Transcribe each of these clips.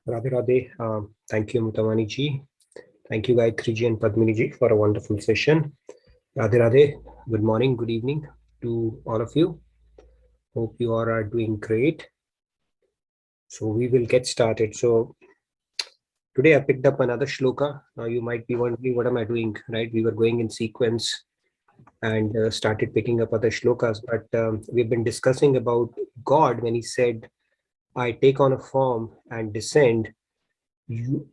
Radhe Radhe. Thank you, Mutamani ji. Thank you, Gayatri ji and Padmini ji, for a wonderful session. Radhe Radhe. Good morning, good evening to all of you. Hope you all are doing great. So we will get started. So today I picked up another shloka. Now you might be wondering, what am I doing? Right? We were going in sequence and started picking up other shlokas, but we've been discussing about God when he said, I take on a form and descend you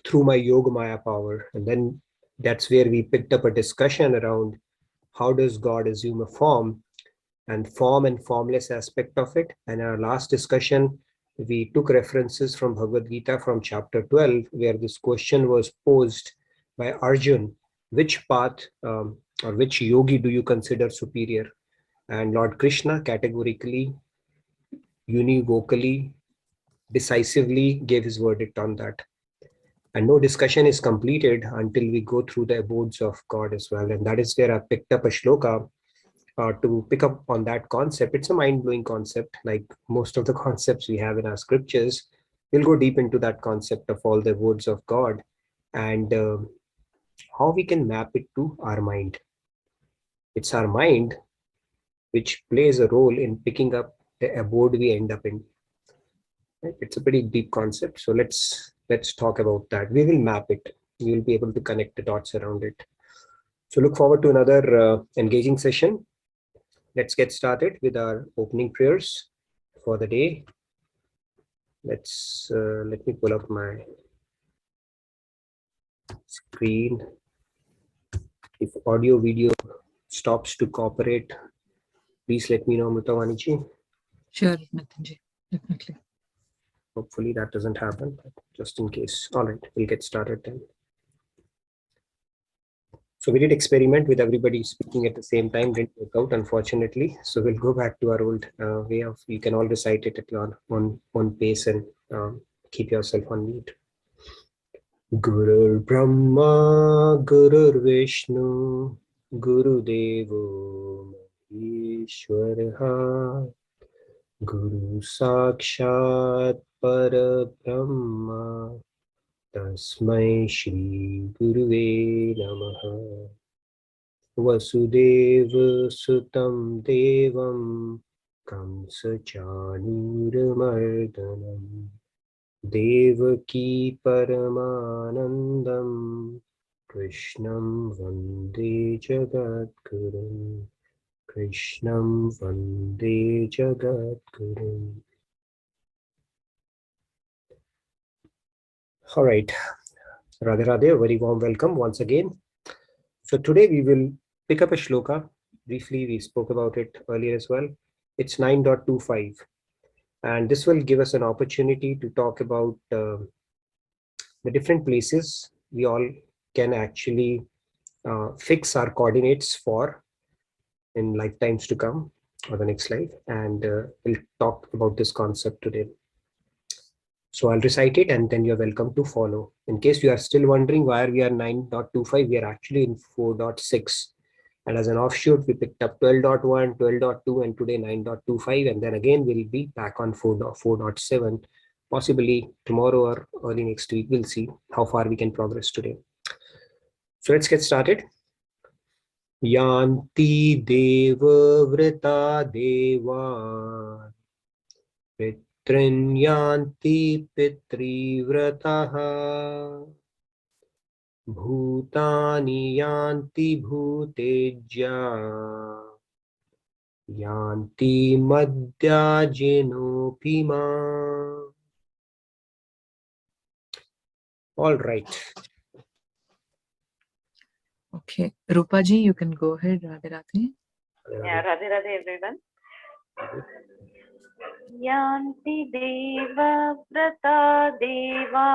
through my yoga maya power. And then that's where we picked up a discussion around how does God assume a form and form and formless aspect of it. And our last discussion, we took references from Bhagavad Gita from chapter 12, where this question was posed by Arjun: which path or which yogi do you consider superior? And Lord Krishna categorically, univocally, decisively gave his verdict on that. And no discussion is completed until we go through the abodes of God as well. And that is where I picked up a shloka to pick up on that concept. It's a mind-blowing concept, like most of the concepts we have in our scriptures. We'll go deep into that concept of all the abodes of God and how we can map it to our mind. It's our mind which plays a role in picking up the abode we end up in. It's a pretty deep concept. So let's talk about that. We will map it. We will be able to connect the dots around it. So look forward to another engaging session. Let's get started with our opening prayers for the day. Let me pull up my screen. If audio video stops to cooperate, please let me know, Mutawani-ji. Sure, Nitinji, definitely. Hopefully that doesn't happen, but just in case. All right, we'll get started then. So we did experiment with everybody speaking at the same time, didn't work out, unfortunately. So we'll go back to our old way of, you can all recite it at your on pace and keep yourself on mute. Gurur Brahma, Gurur Vishnu, Guru Devo Maheshwaraha, Guru Sakshat Parabrahma, Tasmai Shri Guruve Namaha. Vasudeva Sutam Devam Kamsa Chanuramardanam Devaki Paramanandam Krishnam Vande Jagadgurum Krishnam Vande Jagadgurum. All right, Radhe Radhe, a very warm welcome once again. So today we will pick up a shloka. Briefly, we spoke about it earlier as well. It's 9.25. And this will give us an opportunity to talk about the different places we all can actually fix our coordinates for in lifetimes to come or the next life. And we'll talk about this concept today. So I'll recite it and then you're welcome to follow. In case you are still wondering why we are 9.25, we are actually in 4.6. And as an offshoot, we picked up 12.1, 12.2, and today 9.25. And then again, we'll be back on 4.7. Possibly tomorrow or early next week, we'll see how far we can progress today. So let's get started. Yanti deva vrita deva Pitrinyanti pitrivrataha Bhutani yanti bhutejya Yanti madhyajinopima. All right. Okay, Rupaji, you can go ahead. Radhe Radhe. Yeah, Radhe Radhe everyone. Yanti deva vrata deva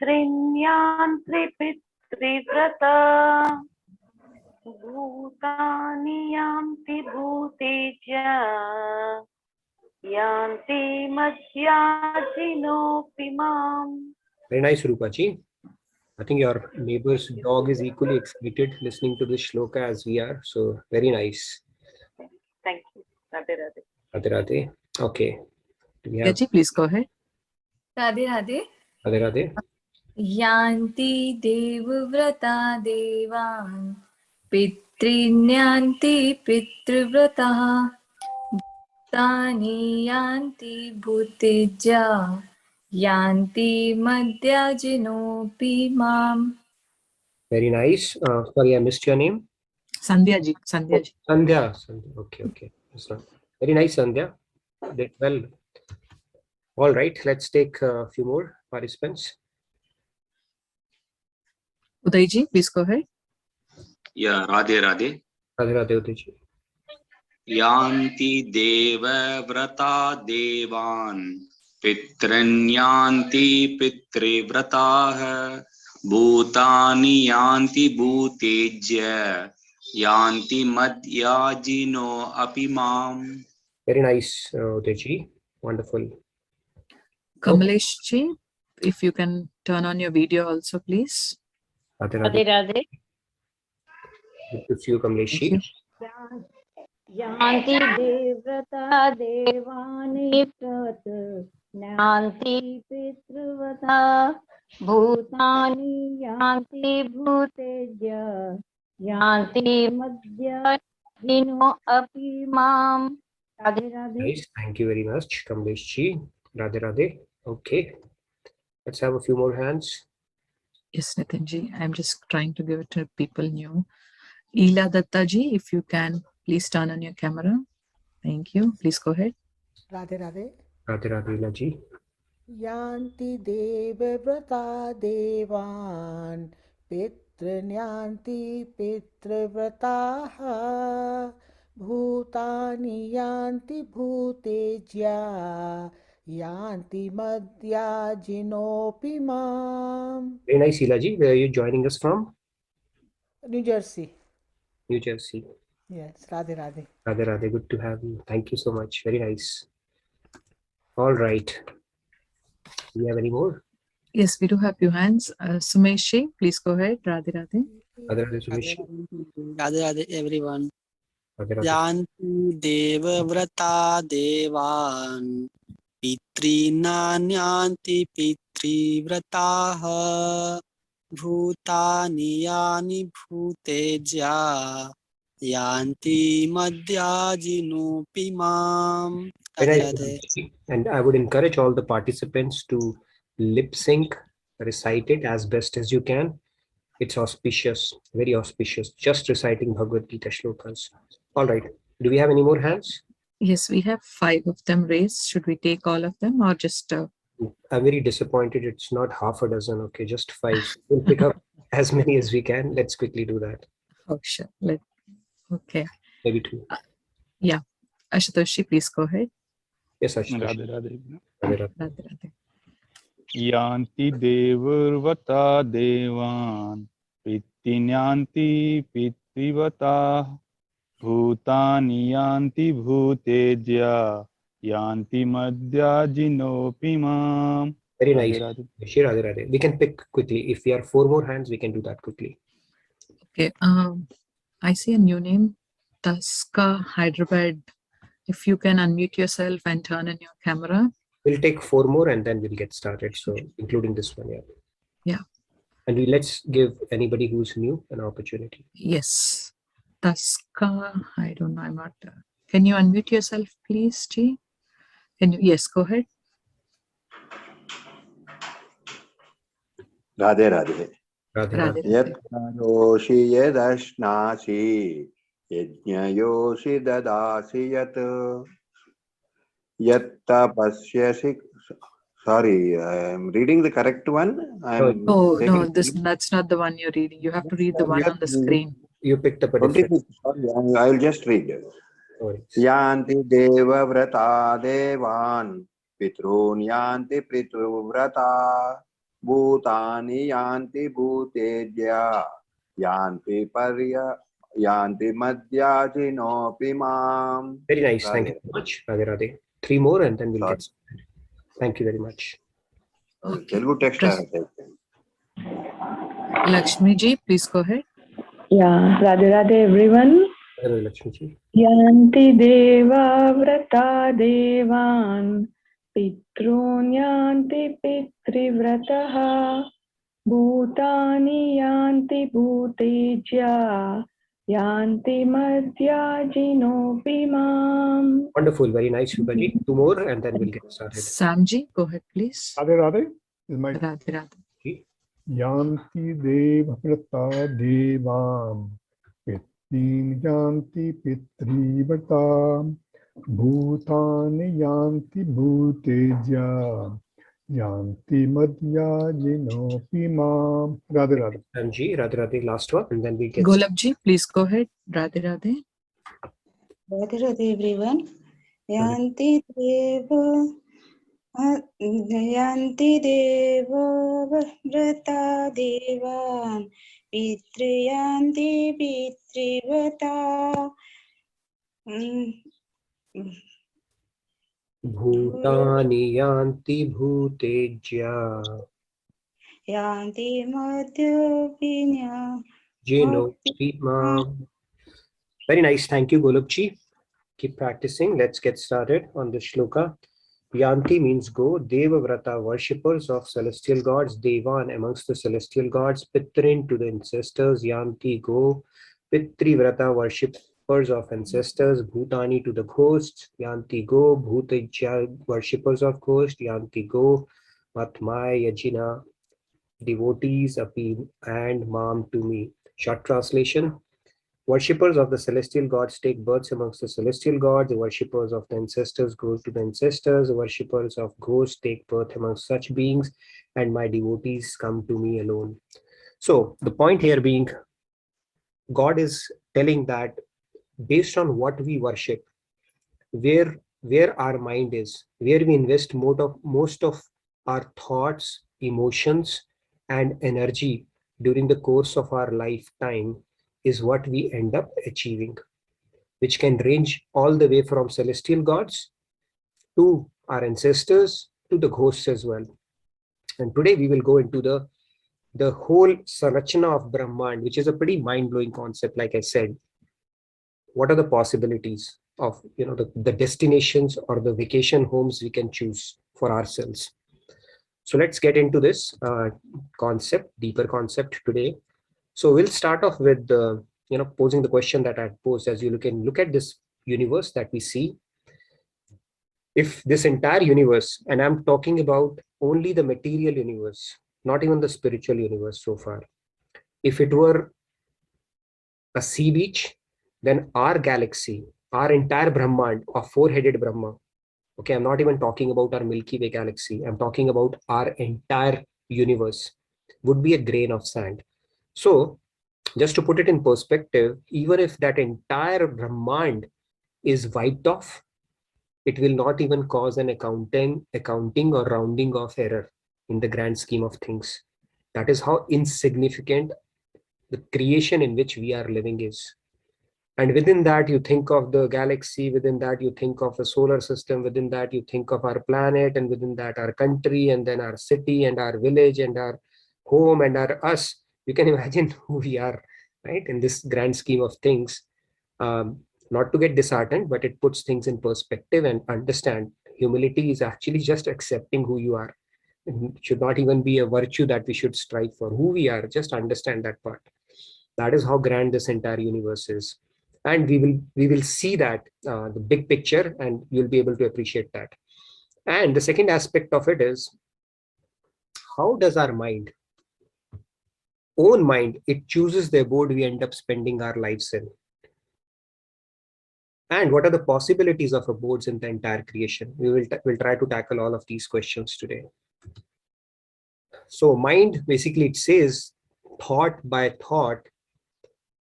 Pitrinyanti pitrivrata Bhutani yanti bhuteja Yanti madhyajinopimam. Very nice, Rupaji. I think your neighbor's dog is equally excited listening to this shloka as we are. So very nice. Thank you. Radhe Radhe. Radhe Radhe. Okay. Yaji, please go ahead. Radhe Radhe. Radhe Radhe. Yanti Devavrata Devan Pitrinyanti Pitrivrataha Bhutani Yanti Bhutejya Yanti Madhyajinopi Mam. Very nice. Sorry, I missed your name. Sandhya ji. Sandhya ji. Sandhya. Sandhya. Okay. That's not very nice, Sandhya. Did well. All right, let's take a few more participants. Uday ji, please go ahead. Yeah, Radhe Radhe. Radhe Radhe, Uday ji. Yanti deva vrata devan pitranyanti pitrivrataha bhutani yanti bhutejya yanti madhyajino apimam. Very nice, Uday ji. Wonderful. Kamlesh ji, if you can turn on your video also, please. Radhe Radhe Radhe. Radhe. Good to see you, Kamlesh Thank ji. you. Yanti devrata devani prat Nanti pitruvata bhutani yanti bhuteja yanti madhya dino api mam. Radhe Radhe. Nice. Thank you very much, Kamlesh ji. Radhe Radhe. Okay. Let's have a few more hands. Yes, Nitin ji, I'm just trying to give it to people new. Ila Datta ji, if you can, please turn on your camera. Thank you. Please go ahead. Radhe Radhe. Radhe Radhe, Ila ji. Yanti devavrata devan pitranyanti pitrivrataha bhutani yanti bhutejya yanti madhyajinopi mam. Very nice, Ila ji. Where are you joining us from? New Jersey. New Jersey. Yes, Radhe Radhe. Radhe Radhe. Good to have you. Thank you so much. Very nice. All right. Do you have any more? Yes, we do have few hands. Sumesh ji, please go ahead. Radhe Radhe. Radhe Radhe, Sumesh ji. Radhe Radhe everyone. Radhe Radhe. Yanti devavrata devan pitrinanyanti pitrivrataha bhutani yani bhuteja yanti madhyajinopi mam. Very Radhe nice, Radhe. Sumesh ji. And I would encourage all the participants to lip sync, recite it as best as you can. It's auspicious, very auspicious. Just reciting Bhagavad Gita shlokas. All right. Do we have any more hands? Yes, we have 5 of them raised. Should we take all of them or just... I'm very disappointed. It's not half a dozen. Okay, just 5. So we'll pick up as many as we can. Let's quickly do that. Oh, sure. Okay. Maybe 2. Ashutosh ji, please go ahead. Yes, Ashutosh. Radhe Radhe. Radhe Radhe. Radhe Radhe. Yanti devarvata devan pittinyanti pitrivata bhutani yanti bhutejya yanti madhyajinopi mam. Very Radhe nice. Radhe. Radhe Radhe. We can pick quickly. If we are 4 more hands, we can do that quickly. Okay. I see a new name. Taska Hyderabad. If you can unmute yourself and turn on your camera. We'll take 4 more and then we'll get started. So including this one, yeah. Yeah. And let's give anybody who's new an opportunity. Yes. Taska, I don't know. I'm not. Can you unmute yourself, please, G? Can you? Yes, go ahead. Radhe Radhe. Radhe Radhe Radhe. Yat karoshi yadashnasi yajnayoshi dadasi yat yatta pasyasi. Sorry, I'm reading the correct one. Oh, no, that's not the one you're reading. You have to read the one on the screen. You picked up a different. Sorry, I'll just read it. Sorry. Yanti deva vrata devan pitrun yanti pitruvrata bhutani yanti bhutejya yanti parya yanti madhyajinopi mam. Very nice. Radhe. Thank you so much. Radhe Radhe. 3 more and then we'll get started. Thank you very much. Okay. Telugu text I have taken. Lakshmi ji, please go ahead. Yeah, Radhe Radhe everyone. Hello, Lakshmi ji. Yanti deva vrata devan पितॄन् यान्ति पितृव्रतः भूतानि यान्ति भूतेज्या यान्ति मद्याजिनोऽपि माम्. Wonderful, very nice, Shukaji. 2 more and then we'll get started. Samji, go ahead, please. Radhe Radhe is my Radhe Radhe. Yanti Devavrata Devam Pitrin Yanti Pitrivata Bhutani Yanti Bhuteja Yanti Madhya Jinopi Mam. Radhe Radhe. Samji, Radhe Radhe, last one and then we get Golabji, please go ahead. Radhe Radhe. Radhe Radhe everyone. Yanti Deva Vrata Devan Pitriyanti Pitrivata Bhutani Yanti Bhutejya Yanti Madhyapinya Jinopi Mam. Very nice. Thank you, Golabji. Keep practicing. Let's get started on this shloka. Yanti means go. Devavrata, worshippers of celestial gods. Devan, amongst the celestial gods. Pitrin, to the ancestors. Yanti, go. Pitrivrata, worshippers of ancestors. Bhutani, to the ghosts. Yanti, go. Bhutejya, worshippers of ghosts. Yanti, go. Matmaya Yajina, devotees, api, and mam, to me. Short translation. Worshippers of the celestial gods take births amongst the celestial gods. The worshippers of the ancestors go to the ancestors. The worshippers of ghosts take birth amongst such beings, and my devotees come to me alone. So the point here being, God is telling that based on what we worship, where our mind is, where we invest most of our thoughts, emotions, and energy during the course of our lifetime, is what we end up achieving, which can range all the way from celestial gods to our ancestors to the ghosts as well. And today we will go into the whole Sanrachana of Brahman, which is a pretty mind-blowing concept. Like I said, what are the possibilities of the destinations or the vacation homes we can choose for ourselves? So let's get into this deeper concept today. So we'll start off with posing the question that I posed. As you look at this universe that we see, if this entire universe, and I'm talking about only the material universe, not even the spiritual universe so far, if it were a sea beach, then our galaxy, our entire Brahmand of four-headed Brahma, okay, I'm not even talking about our Milky Way galaxy, I'm talking about our entire universe, would be a grain of sand. So just to put it in perspective, even if that entire Brahmand is wiped off, it will not even cause an accounting or rounding off error in the grand scheme of things. That is how insignificant the creation in which we are living is. And within that, you think of the galaxy, within that, you think of the solar system, within that, you think of our planet, and within that, our country, and then our city, and our village, and our home, and our us. You can imagine who we are, right, in this grand scheme of things. Not to get disheartened, but it puts things in perspective and understand humility is actually just accepting who you are. It should not even be a virtue that we should strive for. Who we are, just understand that part. That is how grand this entire universe is. And we will see that the big picture, and you'll be able to appreciate that. And the second aspect of it is, how does our own mind, it chooses the abode we end up spending our lives in? And what are the possibilities of abodes in the entire creation? We'll try to tackle all of these questions today. So mind, basically it says, thought by thought,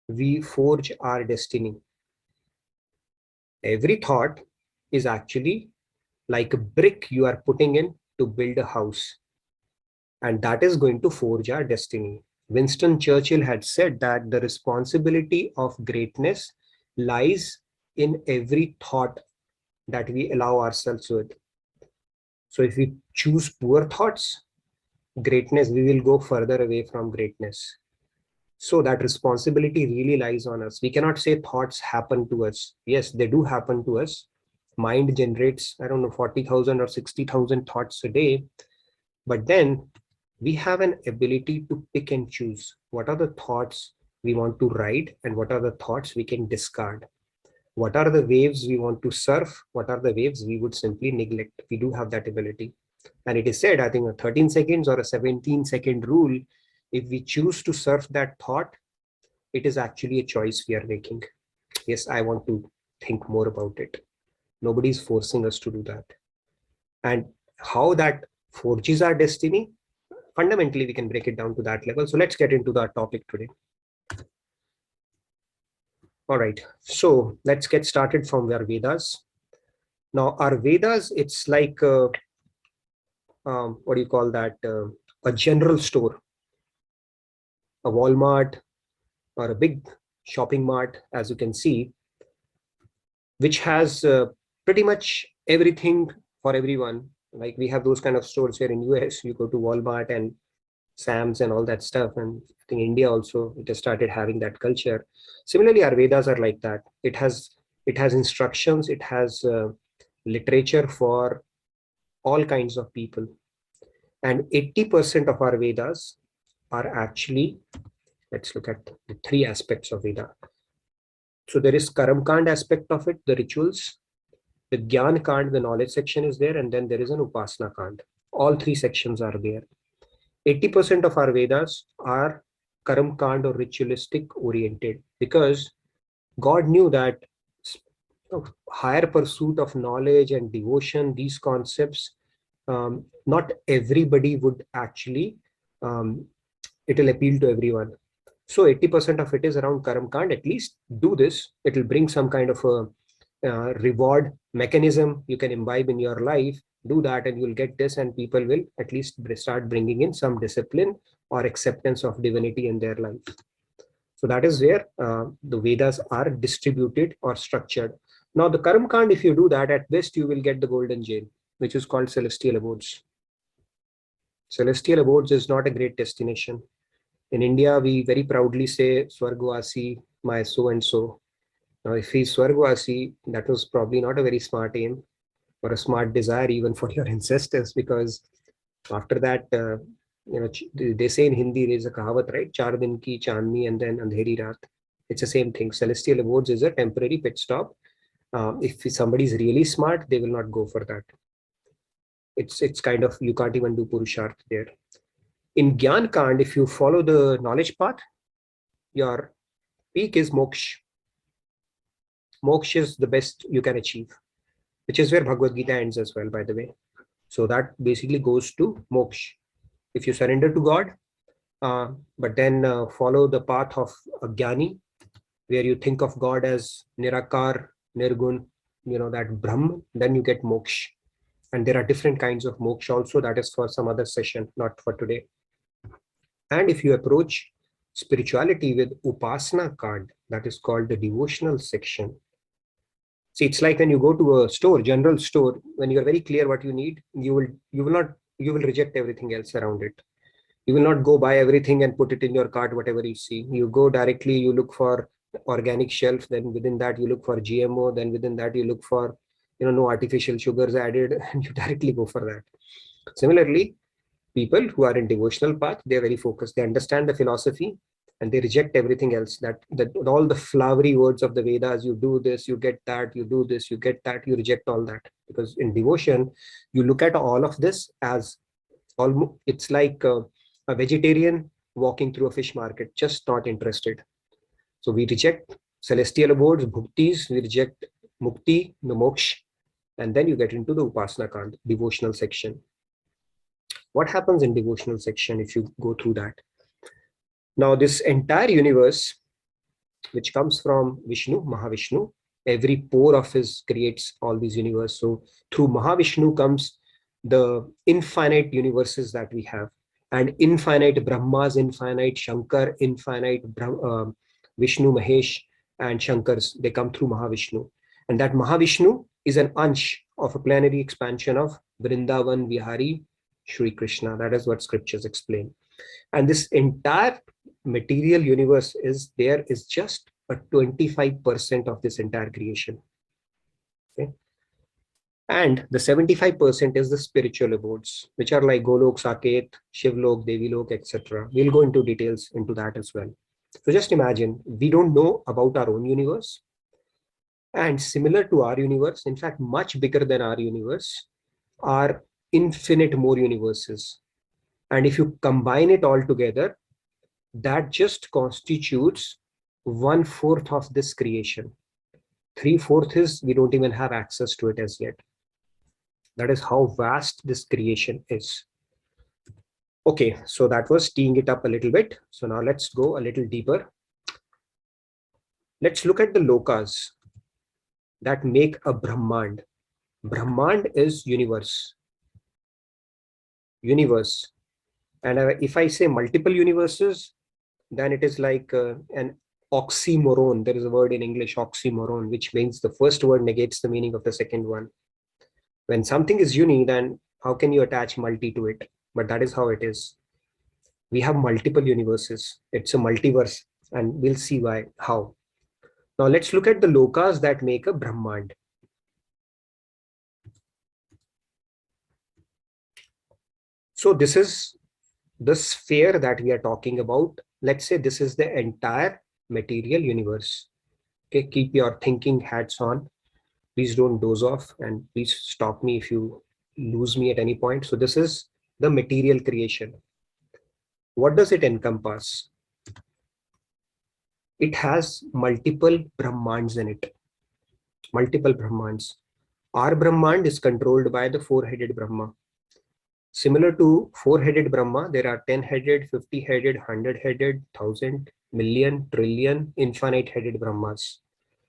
we forge our destiny. Every thought is actually like a brick you are putting in to build a house. And that is going to forge our destiny. Winston Churchill had said that the responsibility of greatness lies in every thought that we allow ourselves with. So if we choose poor thoughts, greatness, we will go further away from greatness. So that responsibility really lies on us. We cannot say thoughts happen to us. Yes, they do happen to us, mind generates, I don't know, 40,000 or 60,000 thoughts a day. But then we have an ability to pick and choose what are the thoughts we want to ride and what are the thoughts we can discard. What are the waves we want to surf? What are the waves we would simply neglect? We do have that ability. And it is said, I think, a 13 seconds or a 17-second rule. If we choose to surf that thought, it is actually a choice we are making. Yes, I want to think more about it. Nobody is forcing us to do that. And how that forges our destiny, fundamentally, we can break it down to that level. So let's get into that topic today. All right, so let's get started from our Vedas. Now, our Vedas, it's like, what do you call that? A general store, a Walmart or a big shopping mart, as you can see, which has pretty much everything for everyone. Like we have those kind of stores here in US. You go to Walmart and Sam's and all that stuff. And I think India also, it has started having that culture. Similarly, our Vedas are like that. It has instructions, it has literature for all kinds of people. And 80% of our Vedas are actually, let's look at the three aspects of Veda. So there is Karam Kand aspect of it, the rituals. The Gyan Kand, the knowledge section is there, and then there is an Upasana Kand. All three sections are there. 80% of our Vedas are Karam Kand or ritualistic oriented, because God knew that higher pursuit of knowledge and devotion, these concepts, not everybody would actually, it will appeal to everyone. So 80% of it is around Karam Kand. At least do this. It will bring some kind of a reward mechanism you can imbibe in your life. Do that and you'll get this, and people will at least start bringing in some discipline or acceptance of divinity in their life. So that is where the Vedas are distributed or structured. Now the Karam Kand, if you do that, at best you will get the golden jail, which is called celestial abodes. Celestial abodes is not a great destination. In India, we very proudly say Swargvasi, my so-and-so. Now, if he's Swargvasi, that was probably not a very smart aim or a smart desire even for your ancestors, because after that, they say in Hindi, there's a kahavat, right? Char din ki chandni and then andheri raat. It's the same thing. Celestial abodes is a temporary pit stop. If somebody is really smart, they will not go for that. It's kind of, you can't even do Purusharth there. In Gyan Kand, if you follow the knowledge path, your peak is moksha. Moksha is the best you can achieve, which is where Bhagavad Gita ends as well, by the way. So that basically goes to moksha. If you surrender to God, but then follow the path of a Jnani, where you think of God as Nirakar, Nirgun, that Brahman, then you get moksha. And there are different kinds of moksha also. That is for some other session, not for today. And if you approach spirituality with Upasana Kand, that is called the devotional section. See, it's like when you go to a store, general store, when you're very clear what you need, you will reject everything else around it. You will not go buy everything and put it in your cart, whatever you see. You go directly, you look for organic shelf, then within that you look for GMO, then within that you look for, no artificial sugars added, and you directly go for that. Similarly, people who are in devotional path, they're very focused. They understand the philosophy and they reject everything else. That all the flowery words of the Vedas, you do this, you get that, you do this, you get that, you reject all that. Because in devotion, you look at all of this as almost, it's like a vegetarian walking through a fish market, just not interested. So we reject celestial abodes, bhuktis, we reject mukti, the moksha, and then you get into the Upasana Kand, devotional section. What happens in devotional section if you go through that? Now, this entire universe, which comes from Vishnu, Mahavishnu, every pore of his creates all these universe. So through Mahavishnu comes the infinite universes that we have, and infinite Brahmas, infinite Shankar, infinite Vishnu, Mahesh, and Shankars. They come through Mahavishnu, and that Mahavishnu is an ansh of a plenary expansion of Vrindavan Vihari Shri Krishna. That is what scriptures explain. And this entire material universe is just a 25% of this entire creation. Okay. And the 75% is the spiritual abodes, which are like Golok, Saket, Shivlok, Devilok, etc. We'll go into details into that as well. So just imagine, we don't know about our own universe. And similar to our universe, in fact, much bigger than our universe, are infinite more universes. And if you combine it all together, that just constitutes 1/4 of this creation. 3/4 is we don't even have access to it as yet. That is how vast this creation is. Okay, so that was teeing it up a little bit. So now let's go a little deeper. Let's look at the lokas that make a Brahmand. Brahmand is universe. Universe. And if I say multiple universes, then it is like an oxymoron. There is a word in English, oxymoron, which means the first word negates the meaning of the second one. When something is uni, then how can you attach multi to it? But that is how it is. We have multiple universes. It's a multiverse, and we'll see why, how. Now let's look at the lokas that make a Brahmand. So this is the sphere that we are talking about. Let's say this is the entire material universe. Okay, keep your thinking hats on. Please don't doze off, and please stop me if you lose me at any point. So this is the material creation. What does it encompass? It has multiple Brahmands in it. Multiple Brahmands. Our Brahmand is controlled by the four-headed Brahma. Similar to four-headed Brahma, there are 10-headed, 50-headed, 100-headed, 1,000, million, trillion, infinite-headed Brahmas.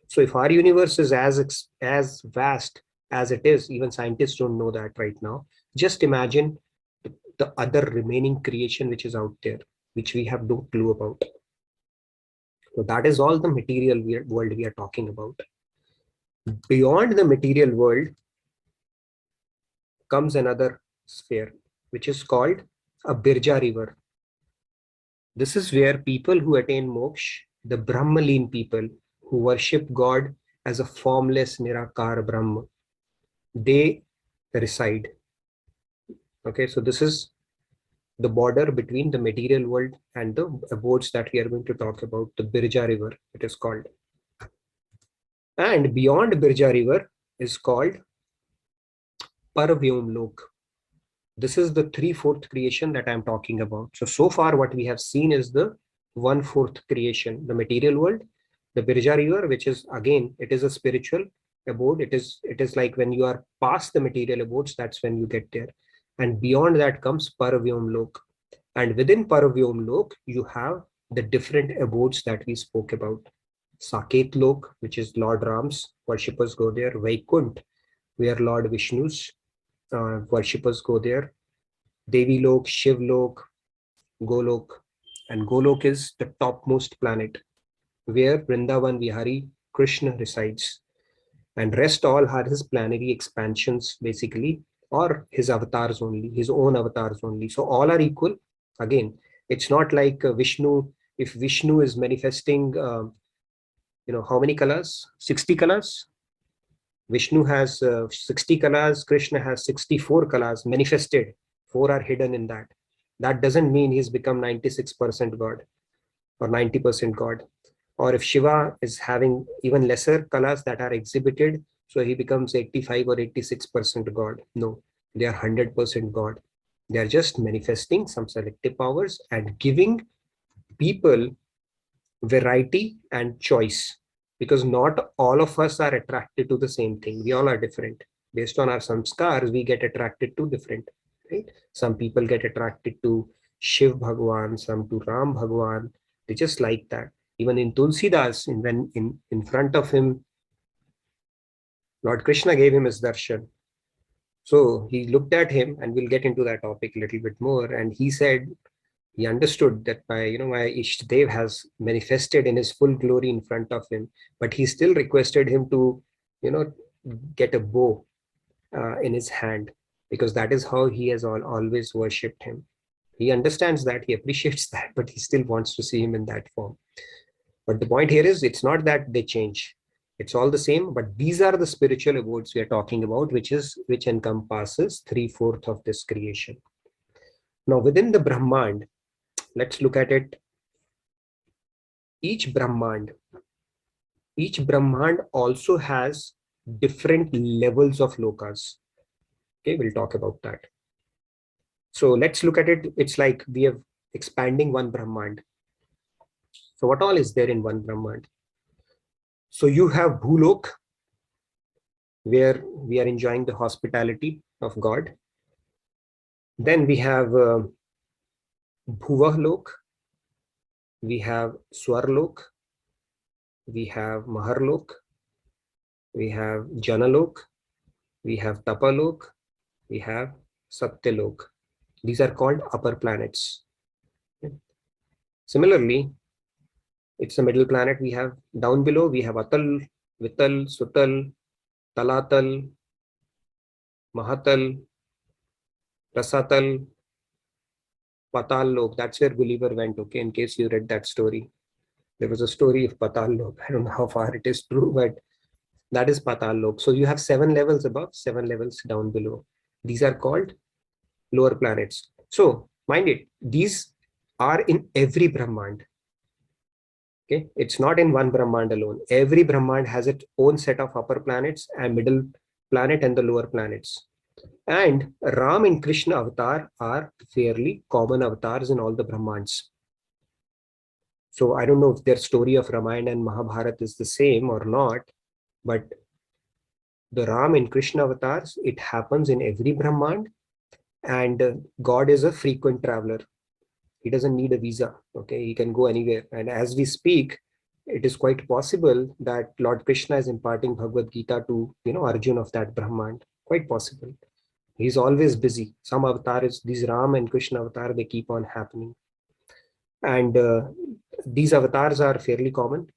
So if our universe is as vast as it is, even scientists don't know that right now. Just imagine the other remaining creation which is out there, which we have no clue about. So that is all the material world we are talking about. Beyond the material world comes another sphere, which is called a Birja river. This is where people who attain moksha, the Brahmaleen people who worship God as a formless Nirakar Brahma, they reside. Okay, so this is the border between the material world and the abodes that we are going to talk about, the Birja river, it is called. And beyond Birja river is called Paravyom Lok. This is the 3/4 creation that I'm talking about. So far what we have seen is the 1/4 creation, the material world, the Birja river, which is again, it is a spiritual abode. It is like when you are past the material abodes, that's when you get there. And beyond that comes Paravyom Lok. And within Paravyom Lok, you have the different abodes that we spoke about. Saket Lok, which is Lord Ram's, worshippers go there. Vaikunt, where Lord Vishnu's worshippers go there. Devi Lok, Shiv Lok, Golok. And Golok is the topmost planet, where Vrindavan Vihari Krishna resides. And rest all are his planetary expansions, basically, or his avatars only, his own avatars only. So all are equal. Again, it's not like Vishnu. If Vishnu is manifesting, how many colors? 60 colors. Vishnu has 60 colors. Krishna has 64 colors manifested. 4 are hidden in that. That doesn't mean he's become 96% God or 90% God. Or if Shiva is having even lesser colors that are exhibited, so he becomes 85 or 86% God. No, they are 100% God. They are just manifesting some selective powers and giving people variety and choice, because not all of us are attracted to the same thing. We all are different. Based on our samskars, we get attracted to different, right? Some people get attracted to Shiv Bhagwan, some to Ram Bhagwan. They just like that. Even in Tulsidas, when in front of him, Lord Krishna gave him his darshan. So he looked at him, and we'll get into that topic a little bit more. And he said, he understood that my Ishtadev has manifested in his full glory in front of him, but he still requested him to, get a bow in his hand, because that is how he has always worshipped him. He understands that, he appreciates that, but he still wants to see him in that form. But the point here is, it's not that they change. It's all the same, but these are the spiritual abodes we are talking about, which encompasses 3/4 of this creation. Now, within the Brahmand, let's look at it. Each Brahmand also has different levels of lokas. Okay, we'll talk about that. So let's look at it. It's like we are expanding one Brahmand. So what all is there in one Brahmand? So you have Bhulok, where we are enjoying the hospitality of God. Then we have Bhuvahlok, we have Swarlok, we have Maharlok, we have Janalok, we have Tapalok, we have Satyalok. These are called upper planets. Similarly, it's a middle planet. We have down below, we have Atal, Vital, Sutal, Talatal, Mahatal, Rasatal, Patal Lok. That's where Gulliver went, okay, in case you read that story. There was a story of Patal Lok. I don't know how far it is true, but that is Patal Lok. So you have 7 levels above, 7 levels down below. These are called lower planets. So mind it, these are in every Brahmand. Okay, it's not in one Brahmand alone. Every Brahmand has its own set of upper planets and middle planet and the lower planets. And Ram and Krishna avatar are fairly common avatars in all the Brahmands. So I don't know if their story of Ramayana and Mahabharata is the same or not, but the Ram and Krishna avatars, it happens in every Brahmand, and God is a frequent traveler. He doesn't need a visa. Okay, he can go anywhere. And as we speak, it is quite possible that Lord Krishna is imparting Bhagavad Gita to, Arjun of that Brahmand. Quite possible. He's always busy. Some avatars, these Ram and Krishna avatar, they keep on happening. And these avatars are fairly common.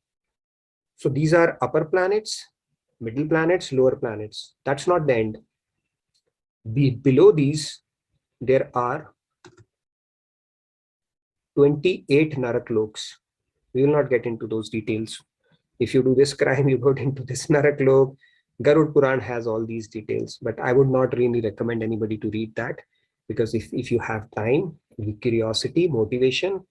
So these are upper planets, middle planets, lower planets. That's not the end. Below these, there are 28 Narakloks. We will not get into those details. If you do this crime, you go into this Naraklok. Garud Puran has all these details, but I would not really recommend anybody to read that, because if you have time, curiosity, motivation,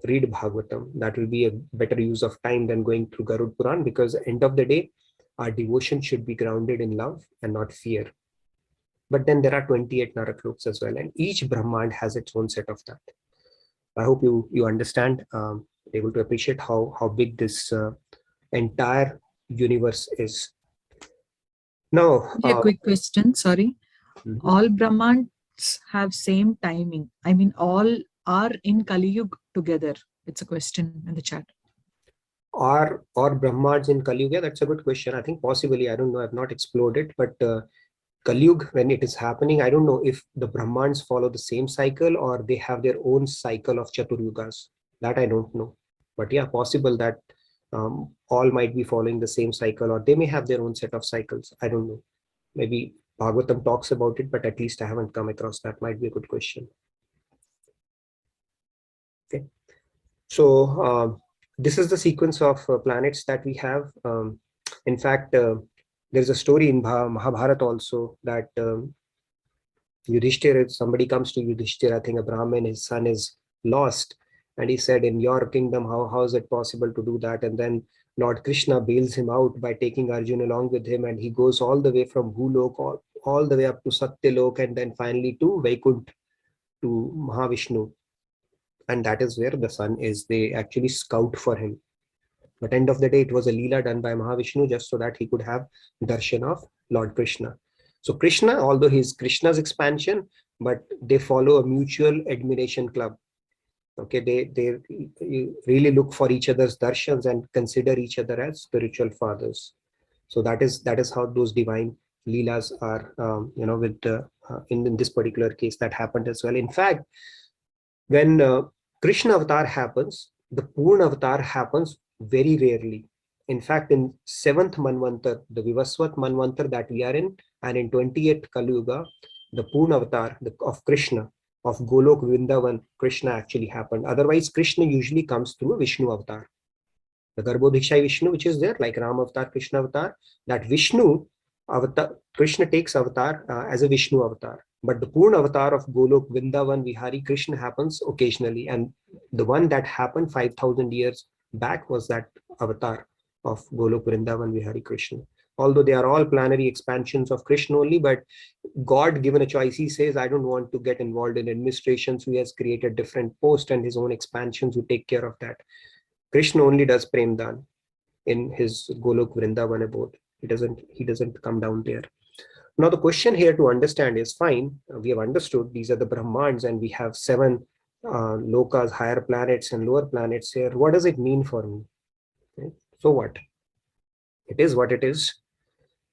read Bhagavatam. That will be a better use of time than going through Garud Puran, because at the end of the day, our devotion should be grounded in love and not fear. But then there are 28 Narakloks as well, and each Brahmand has its own set of that. I hope you understand, able to appreciate how big this entire universe is. Now, A quick question, sorry. All Brahmands have same timing. I mean, all are in Kali Yuga together. It's a question in the chat. Are Brahmads in Kali Yuga? That's a good question. I think possibly, I don't know, I've not explored it, but Kali Yuga, when it is happening, I don't know if the Brahmans follow the same cycle or they have their own cycle of Chaturyugas. That I don't know. But yeah, possible that all might be following the same cycle, or they may have their own set of cycles. I don't know. Maybe Bhagavatam talks about it, but at least I haven't come across that. Might be a good question. Okay. So this is the sequence of planets that we have. In fact, there's a story in Mahabharata also that Yudhishthira, somebody comes to Yudhishthira, I think a Brahmin, his son is lost. And he said, in your kingdom, how is it possible to do that? And then Lord Krishna bails him out by taking Arjuna along with him. And he goes all the way from Bhulok, all the way up to Satyalok, and then finally to Vaikunt, to Mahavishnu. And that is where the son is. They actually scout for him. But end of the day, it was a Leela done by Mahavishnu just so that he could have darshan of Lord Krishna. So Krishna, although he's Krishna's expansion, but they follow a mutual admiration club. Okay, they really look for each other's darshans and consider each other as spiritual fathers. So that is how those divine Leelas are, with in this particular case that happened as well. In fact, when Krishna avatar happens, the Purna avatar happens very rarely. In fact, in 7th Manvantar, the Vivaswat Manvantar that we are in, and in 28th Kali Yuga, the Purna avatar of Krishna, of Golok Vrindavan, Krishna actually happened. Otherwise, Krishna usually comes through a Vishnu avatar. The Garbhodakshai Vishnu, which is there, like Ram Avatar, Krishna Avatar, that Vishnu avatar, Krishna takes avatar as a Vishnu avatar. But the Purna avatar of Golok, Vrindavan, Vihari, Krishna happens occasionally. And the one that happened 5,000 years back was that avatar of Golok, Vrindavan, Vihari, Krishna. Although they are all planetary expansions of Krishna only, but God, given a choice, he says, I don't want to get involved in administration. So he has created different posts and his own expansions who take care of that. Krishna only does Prem Dan in his Golok Vrindavan abode. He doesn't come down there. Now the question here to understand is, fine, we have understood these are the Brahmans and we have 7 lokas, higher planets and lower planets here. What does it mean for me? Okay. So what? It is what it is.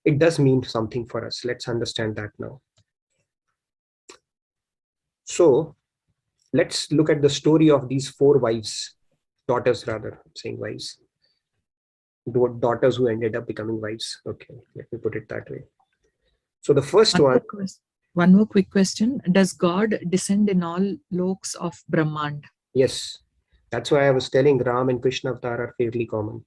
It does mean something for us. Let's understand that now. So let's look at the story of these 4 wives, daughters rather, I'm saying wives. Daughters who ended up becoming wives. Okay, let me put it that way. So the first one. One more quick question. Does God descend in all loks of Brahmand? Yes. That's why I was telling Ram and Krishna avatar are fairly common.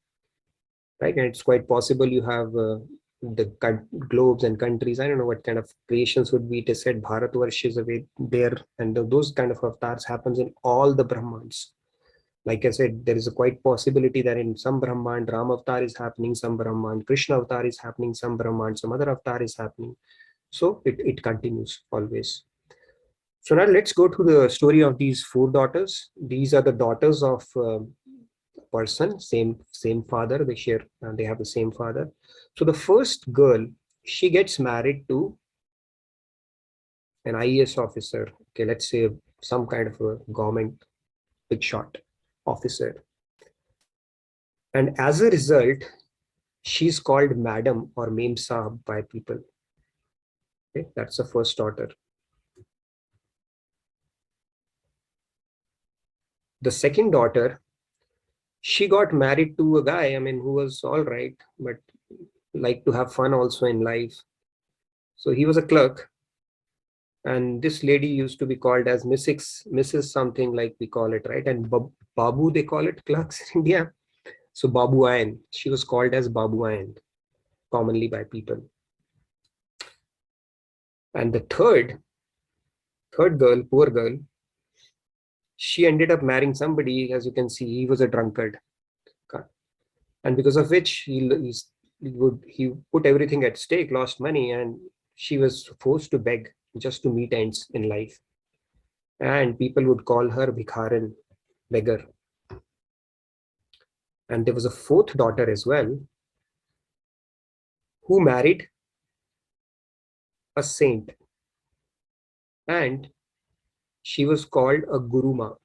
Right? And it's quite possible you have the globes and countries. I don't know what kind of creations would be. It is said Bharatvarsh is away there. And those kind of avatars happens in all the Brahmans. Like I said, there is a quite possibility that in some Brahman, Ram avatar is happening, some Brahman, Krishna avatar is happening, some Brahman, some other avatar is happening. So it continues always. So now let's go to the story of these 4 daughters. These are the daughters of a person, same father. They share, they have the same father. So the first girl, she gets married to an IAS officer. Okay, let's say some kind of a government big shot officer. And as a result, she's called Madam or Mem Sahab by people. Okay, that's the first daughter. The second daughter, she got married to a guy, I mean, who was all right, but liked to have fun also in life. So he was a clerk. And this lady used to be called as Mrs. something like we call it, right? And Babu, they call it clerks in India. So Babu Ayan, she was called as Babu Ayan, commonly by people. And the third girl, poor girl, she ended up marrying somebody, as you can see, he was a drunkard. And because of which he put everything at stake, lost money, and she was forced to beg just to meet ends in life. And people would call her Bhikharan, beggar. And there was a 4th daughter as well, who married a saint. And she was called a Guruma.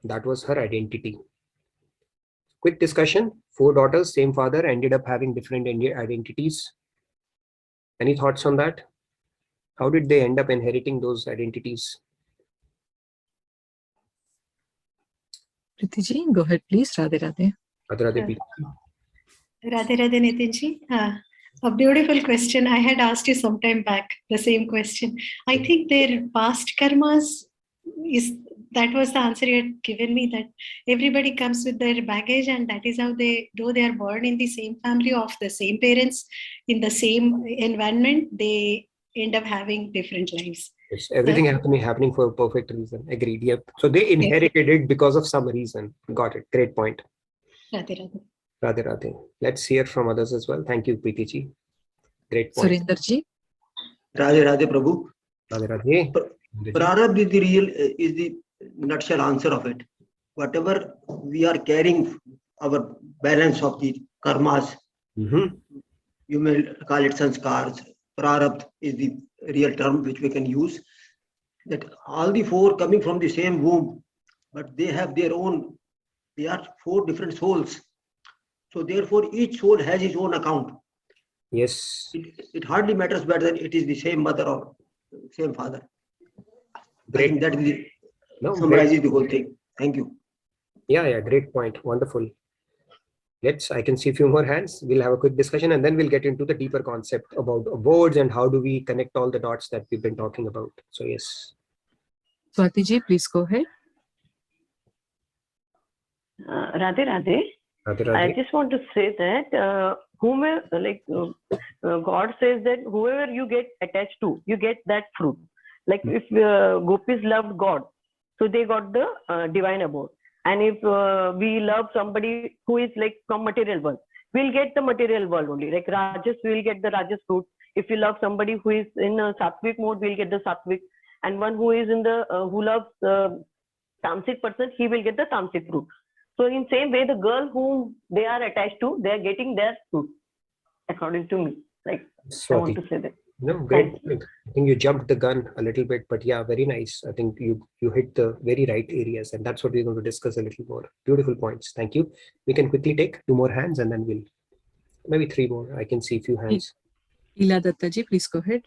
That was her identity. Quick discussion. 4 daughters, same father, ended up having different identities. Any thoughts on that? How did they end up inheriting those identities? Priti ji, go ahead, please. Radhe Radhe. Radhe Radhe Nitinji. A beautiful question. I had asked you sometime back the same question. I think their past karmas that was the answer you had given me, that everybody comes with their baggage, and that is how though they are born in the same family of the same parents in the same environment, they end up having different lives. Yes, everything happening for a perfect reason. Agreed. Yep. So they inherited it because of some reason. Got it. Great point. Radhe Radhe. Radhe Radhe. Let's hear from others as well. Thank you, Preeti ji. Great point. Surinder ji. Radhe Radhe Prabhu. Radhe Radhe. Prarabdha is the real, is the nutshell answer of it. Whatever we are carrying, our balance of the karmas, you may call it sanskars. Prarabdha is the real term which we can use. That all the 4 coming from the same womb, but they have their own, they are 4 different souls. So therefore each soul has its own account. Yes. It hardly matters whether it is the same mother or same father. Great. I think that is summarizes the whole thing. Thank you. Yeah, great point. Wonderful. I can see a few more hands. We'll have a quick discussion and then we'll get into the deeper concept about abodes and how do we connect all the dots that we've been talking about. So yes. Swati ji, please go ahead. Radhe Radhe. Radhe, I Radhe. just want to say that God says that whoever you get attached to, you get that fruit. Like if gopis loved God, so they got the divine abode. And if we love somebody who is like from material world, we'll get the material world only. Like Rajas, we'll get the Rajas fruit. If you love somebody who is in a sattvic mode, we'll get the sattvic. And one who is in the who loves tamasic person, he will get the tamasic fruit. So in same way, the girl whom they are attached to, they are getting their fruit, according to me. Like I want to say that. No, great. I think you jumped the gun a little bit, but yeah, very nice. I think you hit the very right areas, and that's what we're going to discuss a little more. Beautiful points. Thank you. We can quickly take 2 more hands, and then we'll maybe 3 more. I can see a few hands. Ila Dattaji, please go ahead.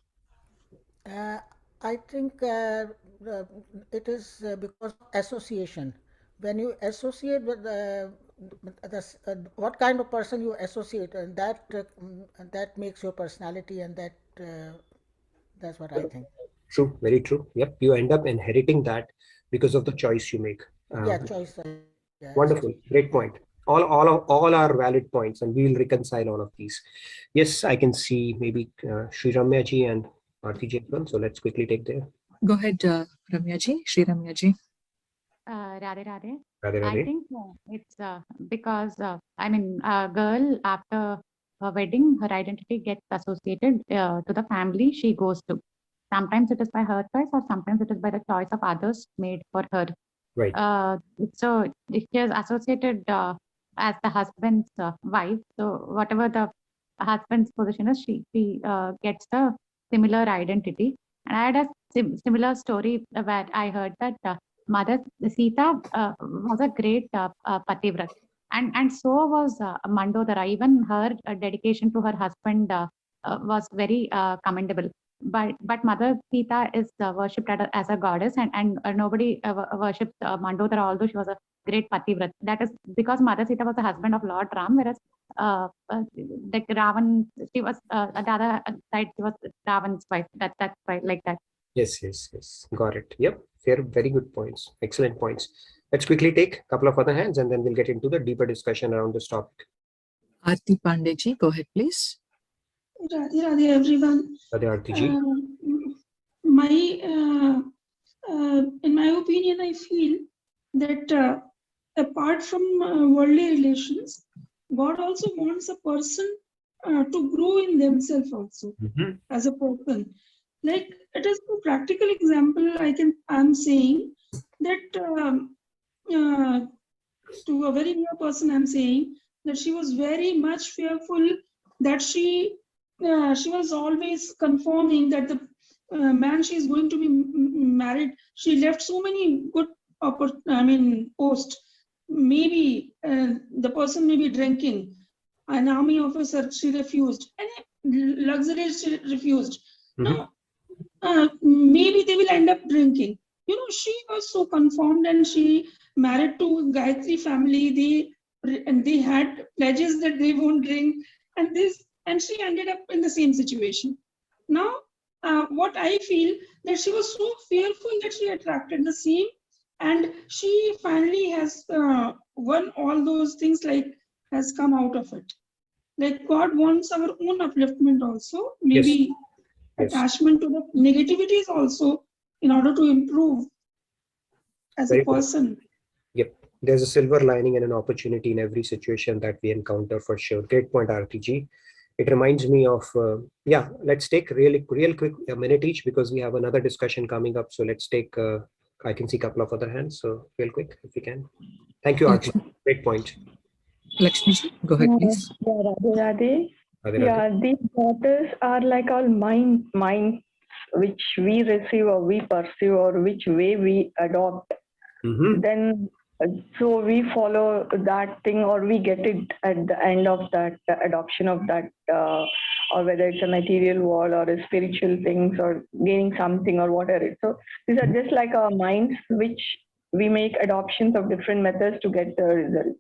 I think it is because of association. When you associate with what kind of person you associate, and that makes your personality, and that's what I think. True, very true. Yep, you end up inheriting that because of the choice you make. Yeah, choice. Yeah, wonderful, great point. All are valid points, and we will reconcile all of these. Yes, I can see maybe Sri Ramya ji and Aarti ji as well. So let's quickly take there. Go ahead, Ramya ji, Sri Ramya ji. Radhe Radhe. Radhe, I Radhe. think it's because a girl after her wedding, her identity gets associated to the family she goes to. Sometimes it is by her choice, or sometimes it is by the choice of others made for her. Right. So if she is associated as the husband's wife, so whatever the husband's position is, she gets the similar identity. And I had a similar story where I heard that Mother Sita was a great pativrat, and so was Mandodara. Even her dedication to her husband was very commendable. But Mother Sita is worshipped as a goddess, and nobody worshipped Mandodara, although she was a great pativrat. That is because Mother Sita was the husband of Lord Ram, whereas like Ravan, she was the other side, she was Ravan's wife. That's why, like that. Yes. Got it. Yep. Fair, very good points. Excellent points. Let's quickly take a couple of other hands, and then we'll get into the deeper discussion around this topic. Aarti Pandey ji, go ahead, please. Radhe Radhe everyone. Radhe, Aarti ji. In my opinion, I feel that apart from worldly relations, God also wants a person to grow in themselves also as a person. Like it is a practical example. I'm saying that to a very new person, I'm saying that she was very much fearful, that she was always confirming that the man she is going to be married, she left so many good posts. Maybe the person may be drinking, an army officer, she refused, and luxury she refused. Now, maybe they will end up drinking. She was so confirmed, and she married to Gayatri family. They had pledges that they won't drink, and she ended up in the same situation. Now, what I feel, that she was so fearful that she attracted the same, and she finally has won all those things, like has come out of it. Like God wants our own upliftment also, maybe attachment to the negativities also, in order to improve as a person. Yep. There's a silver lining and an opportunity in every situation that we encounter, for sure. Great point, Aarti ji. It reminds me of, let's take real quick a minute each, because we have another discussion coming up. So let's take, I can see a couple of other hands. So real quick, if we can. Thank you, Aarti. Great point. Lakshmi ji, go ahead, please. Radhe Radhe. Radhe, Yeah, these daughters are like all minds which we receive or we pursue or which way we adopt. Then so we follow that thing, or we get it at the end of that adoption of that, or whether it's a material world or a spiritual things or gaining something or whatever. So these are just like our minds which we make adoptions of different methods to get the result.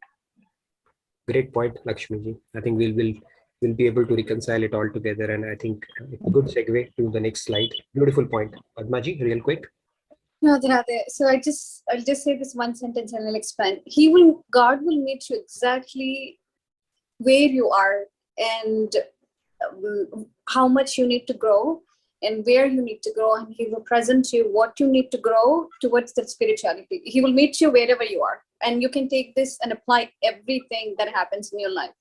Great point, Lakshmi ji. I think we'll be able to reconcile it all together, and I think it's a good segue to the next slide. Beautiful point. Padma ji, real quick. Radhe Radhe. So I'll just say this one sentence and I'll expand. God will meet you exactly where you are and how much you need to grow and where you need to grow, and he will present you what you need to grow towards the spirituality. He will meet you wherever you are, and you can take this and apply everything that happens in your life.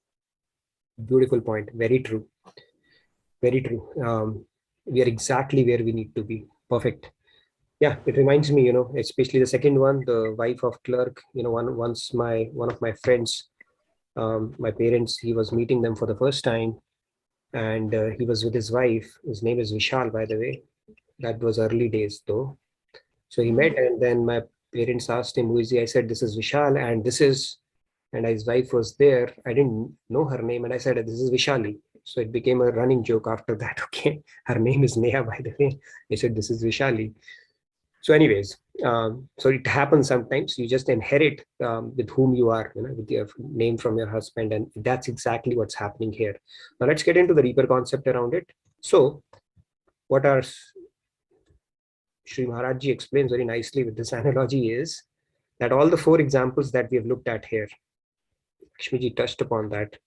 Beautiful point. Very true. Very true. We are exactly where we need to be. Perfect. Yeah, it reminds me, especially the second one, the wife of clerk. One of my friends, my parents, he was meeting them for the first time, and he was with his wife. His name is Vishal, by the way. That was early days, though. So he met, and then my parents asked him, "Who is he?" I said, "This is Vishal, and this is," and his wife was there. I didn't know her name, and I said, "This is Vishali." So it became a running joke after that. Okay, her name is Neha, by the way. I said, "This is Vishali." So anyways, so it happens sometimes. You just inherit with whom you are, with your name from your husband, and that's exactly what's happening here. Now let's get into the deeper concept around it. So what our Sri Maharaj Ji explains very nicely with this analogy is that all the four examples that we have looked at here, Lakshmi Ji touched upon that.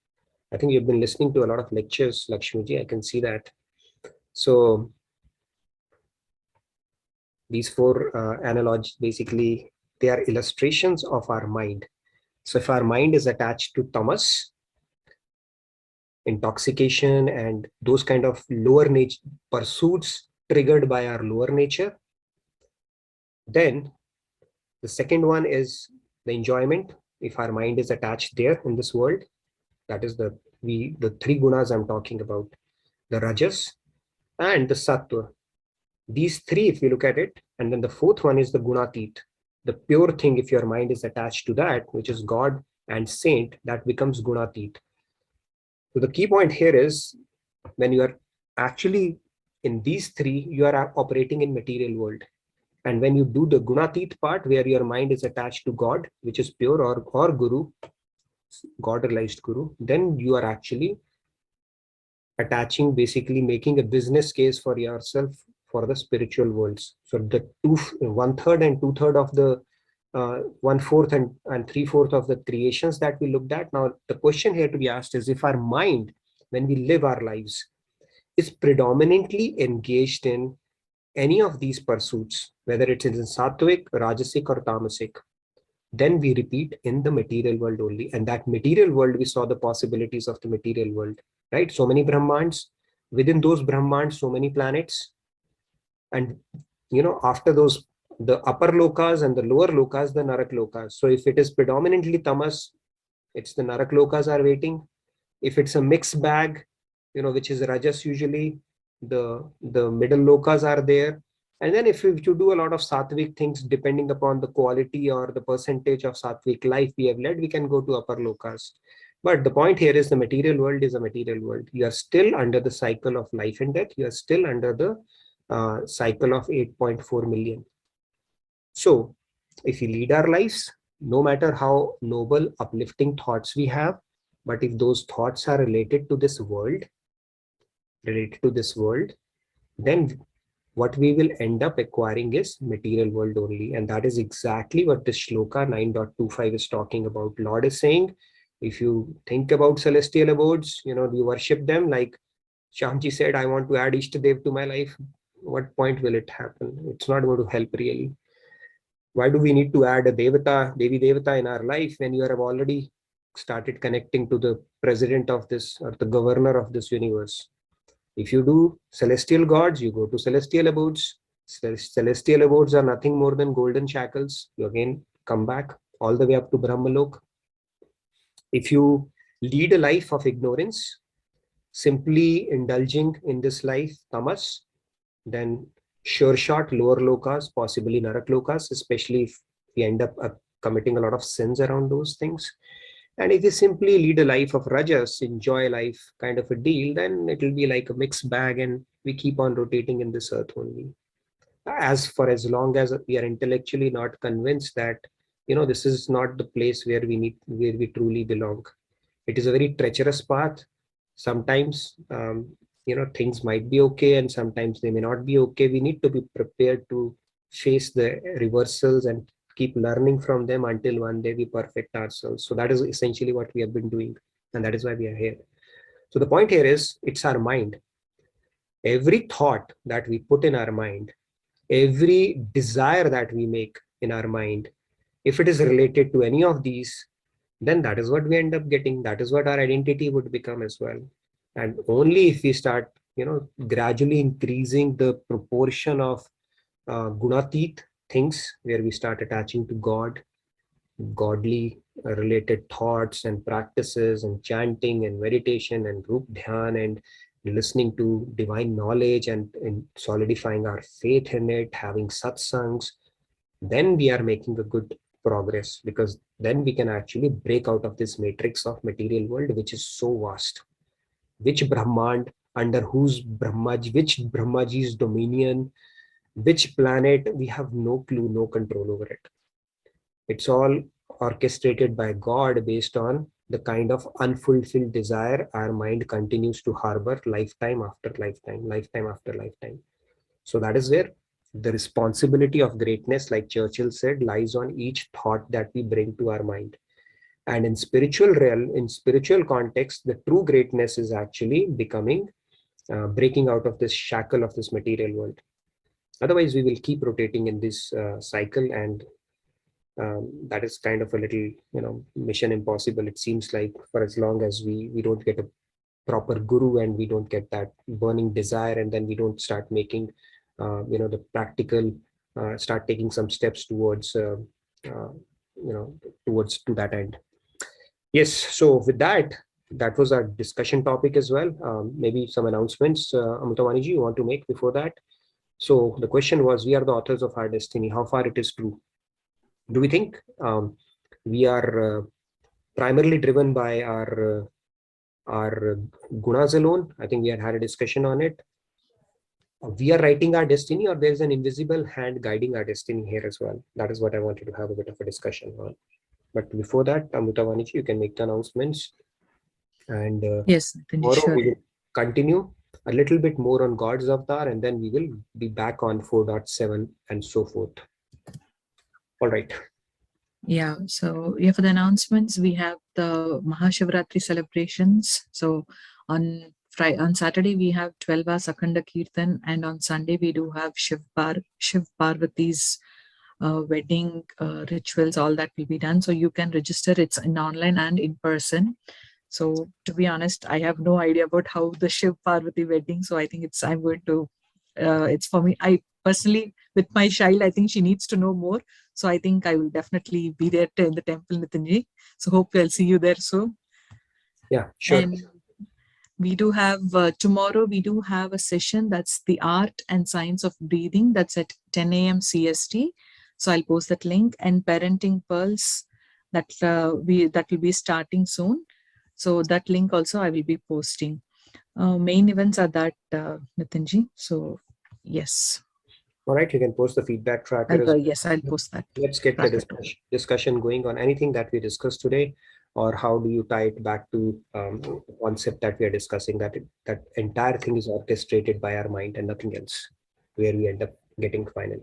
I think you've been listening to a lot of lectures, Lakshmi Ji. I can see that. So these four analogies, basically, they are illustrations of our mind. So if our mind is attached to tamas, intoxication, and those kind of lower nature pursuits triggered by our lower nature, then the second one is the enjoyment. If our mind is attached there in this world, that is the three gunas I'm talking about, the rajas and the sattva. These three, if you look at it, and then the fourth one is the gunatit, the pure thing. If your mind is attached to that, which is God and saint, that becomes gunatit. So the key point here is when you are actually in these three, you are operating in material world. And when you do the gunatit part, where your mind is attached to God, which is pure, or guru, God realized guru, then you are actually attaching, basically making a business case for yourself for the spiritual worlds. So the 1/3 and 2/3 of the 1/4 and 3/4 of the creations that we looked at. Now the question here to be asked is, if our mind, when we live our lives, is predominantly engaged in any of these pursuits, whether it is in sattvic, rajasic, or tamasic, then we repeat in the material world only. And that material world, we saw the possibilities of the material world, right? So many brahmands, within those brahmands, so many planets. And after those, the upper lokas and the lower lokas, the narak lokas. So if it is predominantly tamas, it's the narak lokas are waiting. If it's a mixed bag, which is rajas, usually the middle lokas are there. And then if you do a lot of sattvic things, depending upon the quality or the percentage of sattvic life we have led, we can go to upper lokas. But the point here is the material world is a material world. You are still under the cycle of life and death. You are still under the cycle of 8.4 million. So if we lead our lives, no matter how noble, uplifting thoughts we have, but if those thoughts are related to this world, then what we will end up acquiring is material world only. And that is exactly what this shloka 9.25 is talking about. Lord is saying, if you think about celestial abodes, you worship them, like Shyamji said, I want to add Ishtadev to my life. What point will it happen? It's not going to help really. Why do we need to add a Devata, Devi Devata in our life when you have already started connecting to the president of this or the governor of this universe? If you do celestial gods, you go to celestial abodes. Celestial abodes are nothing more than golden shackles. You again come back all the way up to Brahmalok. If you lead a life of ignorance, simply indulging in this life, tamas, then sure shot lower lokas, possibly narak lokas, especially if we end up committing a lot of sins around those things. And if you simply lead a life of rajas, enjoy life kind of a deal, then it will be like a mixed bag and we keep on rotating in this earth only. As long as we are intellectually not convinced that, this is not the place where we truly belong. It is a very treacherous path. Sometimes, things might be okay and sometimes they may not be okay. We need to be prepared to face the reversals and keep learning from them until one day we perfect ourselves. So that is essentially what we have been doing, and that is why we are here. So the point here is, it's our mind. Every thought that we put in our mind, every desire that we make in our mind, if it is related to any of these, then that is what we end up getting. That is what our identity would become as well. And only if we start, gradually increasing the proportion of gunatit things, where we start attaching to God, godly related thoughts and practices and chanting and meditation and rup dhyan and listening to divine knowledge and solidifying our faith in it, having satsangs, then we are making a good progress, because then we can actually break out of this matrix of material world, which is so vast. Which Brahmand, under whose Brahmaji, which Brahmaji's dominion, which planet, we have no clue, no control over it. It's all orchestrated by God based on the kind of unfulfilled desire our mind continues to harbor lifetime after lifetime, lifetime after lifetime. So that is where the responsibility of greatness, like Churchill said, lies on each thought that we bring to our mind. And in spiritual realm, in spiritual context, the true greatness is actually becoming, breaking out of this shackle of this material world. Otherwise, we will keep rotating in this cycle, and that is kind of a little, mission impossible. It seems like, for as long as we don't get a proper guru and we don't get that burning desire, and then we don't start making, the practical, start taking some steps towards, towards to that end. Yes. So with that was our discussion topic as well. Maybe some announcements, Amritamani ji, you want to make before that? So the question was, we are the authors of our destiny. How far it is true? Do we think we are primarily driven by our gunas alone? I think we had a discussion on it. We are writing our destiny, or there's an invisible hand guiding our destiny here as well? That is what I wanted to have a bit of a discussion on. But before that, Amritamani ji, you can make the announcements. And yes, tomorrow sure. we will continue a little bit more on God's avatar, and then we will be back on 4.7 and so forth. All right. Yeah, so for the announcements, we have the Mahashivratri celebrations. So on Saturday we have 12 hours Akhanda Kirtan, and on Sunday we do have Shiv Parvati's wedding rituals. All that will be done. So you can register. It's in online and in person. So to be honest, I have no idea about how the Shiv Parvati wedding. So I think it's for me. I personally, with my child, I think she needs to know more. So I think I will definitely be there in the temple, Nitinji. So hope I'll see you there soon. Yeah, sure. And we do have tomorrow. We do have a session that's the art and science of breathing. That's at 10 a.m. CST. So I'll post that link. And parenting pearls that will be starting soon. So that link also I will be posting. Main events are that, Nitinji. So yes. All right, you can post the feedback tracker. Yes, I'll post that. Let's get the discussion going on anything that we discussed today, or how do you tie it back to the concept that we are discussing, that entire thing is orchestrated by our mind and nothing else, where we end up getting finally.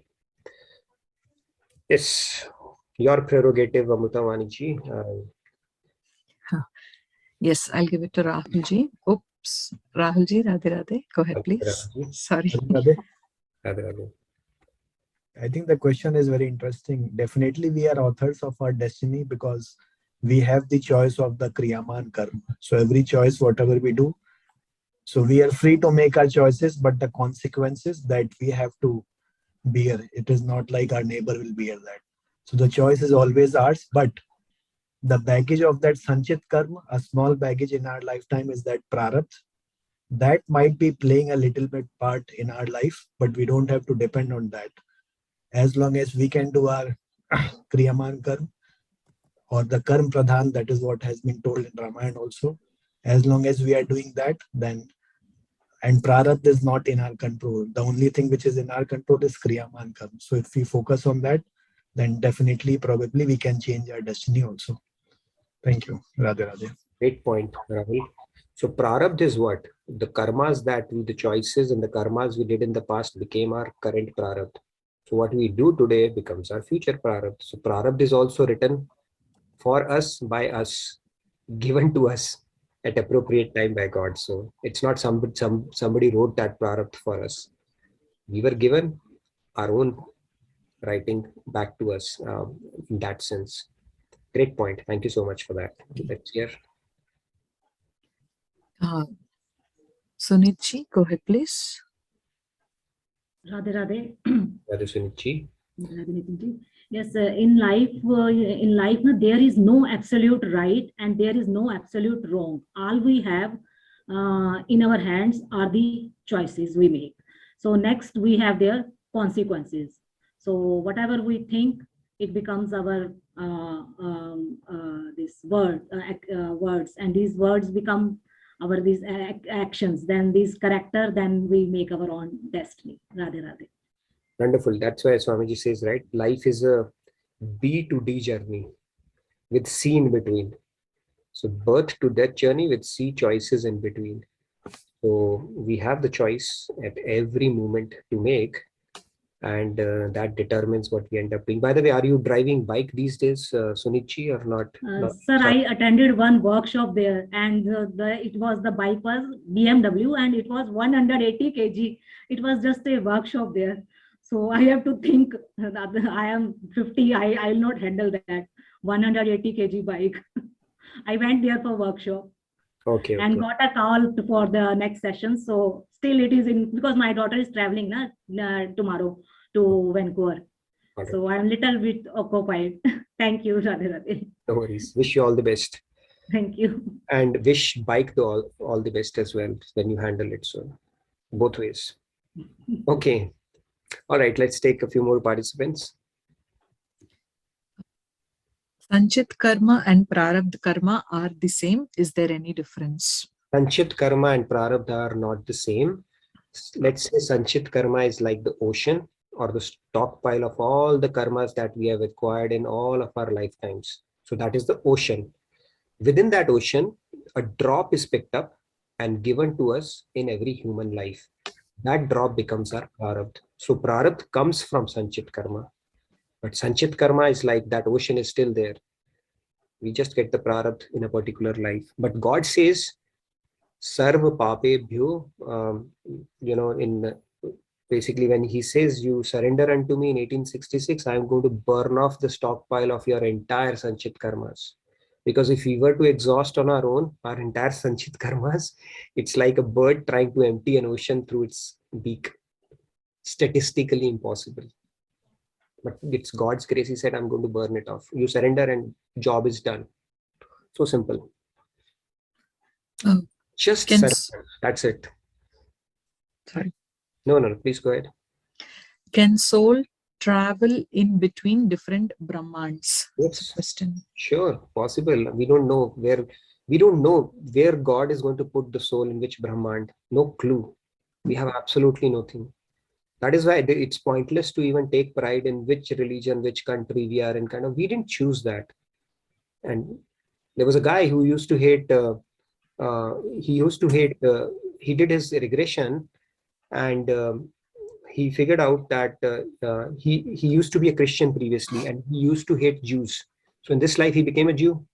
Yes, your prerogative, Amritamani ji. Yes, I'll give it to Rahul ji. Oops, Rahul ji, Radhe Radhe. Go ahead, please. Sorry. Radhe. I think the question is very interesting. Definitely, we are authors of our destiny because we have the choice of the Kriyaman Karma. So every choice, whatever we do, so we are free to make our choices, but the consequences that we have to bear, it is not like our neighbor will bear that. So the choice is always ours, but the baggage of that Sanchit Karma, a small baggage in our lifetime, is that Prarabdha. That might be playing a little bit part in our life, but we don't have to depend on that. As long as we can do our Kriyaman Karma or the Karm Pradhan, that is what has been told in Ramayana also. As long as we are doing that, then, and Prarabdha is not in our control. The only thing which is in our control is Kriyaman Karma. So if we focus on that, then definitely, probably we can change our destiny also. Thank you. Radhe Radhe. Great point, Rahul. So Prarabdha is what? The karmas that the choices and the karmas we did in the past became our current Prarabdha. So what we do today becomes our future prarabdha. So prarabdha is also written for us, by us, given to us at appropriate time by God. So it's not somebody wrote that prarabdha for us. We were given our own writing back to us in that sense. Great point. Thank you so much for that. Let's hear. Sunitji, go ahead, please. Radhe Radhe. Radhe Sunitji. Yes, in life, no, there is no absolute right and there is no absolute wrong. All we have in our hands are the choices we make. So next we have their consequences. So whatever we think, it becomes our words, and these words become our these actions. Then these character, then we make our own destiny. Radhe Radhe. Wonderful. That's why Swamiji says, right, life is a B to D journey with C in between. So birth to death journey with C choices in between. So we have the choice at every moment to make, and that determines what we end up doing. By the way, are you driving bike these days, Sunitji, or not? Sir, I attended one workshop there, and the bike was BMW, and it was 180 kg. It was just a workshop there. So I have to think that I am 50. I will not handle that 180 kg bike. I went there for workshop. Okay. And got a call for the next session. So still it is in, because my daughter is traveling tomorrow to Vancouver. So I'm little bit occupied. Thank you, Radhe Radhe. No worries. Wish you all the best. Thank you. And wish bike all the best as well when you handle it. So both ways. Okay. All right. Let's take a few more participants. Sanchit karma and prarabdha karma are the same. Is there any difference? Sanchit karma and prarabdha are not the same. Let's say Sanchit karma is like the ocean or the stockpile of all the karmas that we have acquired in all of our lifetimes. So that is the ocean. Within that ocean, a drop is picked up and given to us in every human life. That drop becomes our prarabdha. So prarabdha comes from Sanchit karma. But Sanchit karma is like that ocean is still there. We just get the prarabdha in a particular life. But God says, Sarva Papebhyo, basically when he says, you surrender unto me in 1866, I am going to burn off the stockpile of your entire Sanchit karmas. Because if we were to exhaust on our own, our entire Sanchit karmas, it's like a bird trying to empty an ocean through its beak. Statistically impossible. But it's God's grace. He said, I'm going to burn it off. You surrender and job is done. So simple. Just surrender. That's it. Sorry. No. Please go ahead. Can soul travel in between different Brahmans? Yes. Question. Sure, possible. We don't know where God is going to put the soul in which Brahmand. No clue. We have absolutely nothing. That is why it's pointless to even take pride in which religion, which country we are in. We didn't choose that. And there was a guy who used to hate. He did his regression, and he figured out that he used to be a Christian previously, and he used to hate Jews. So in this life, he became a Jew,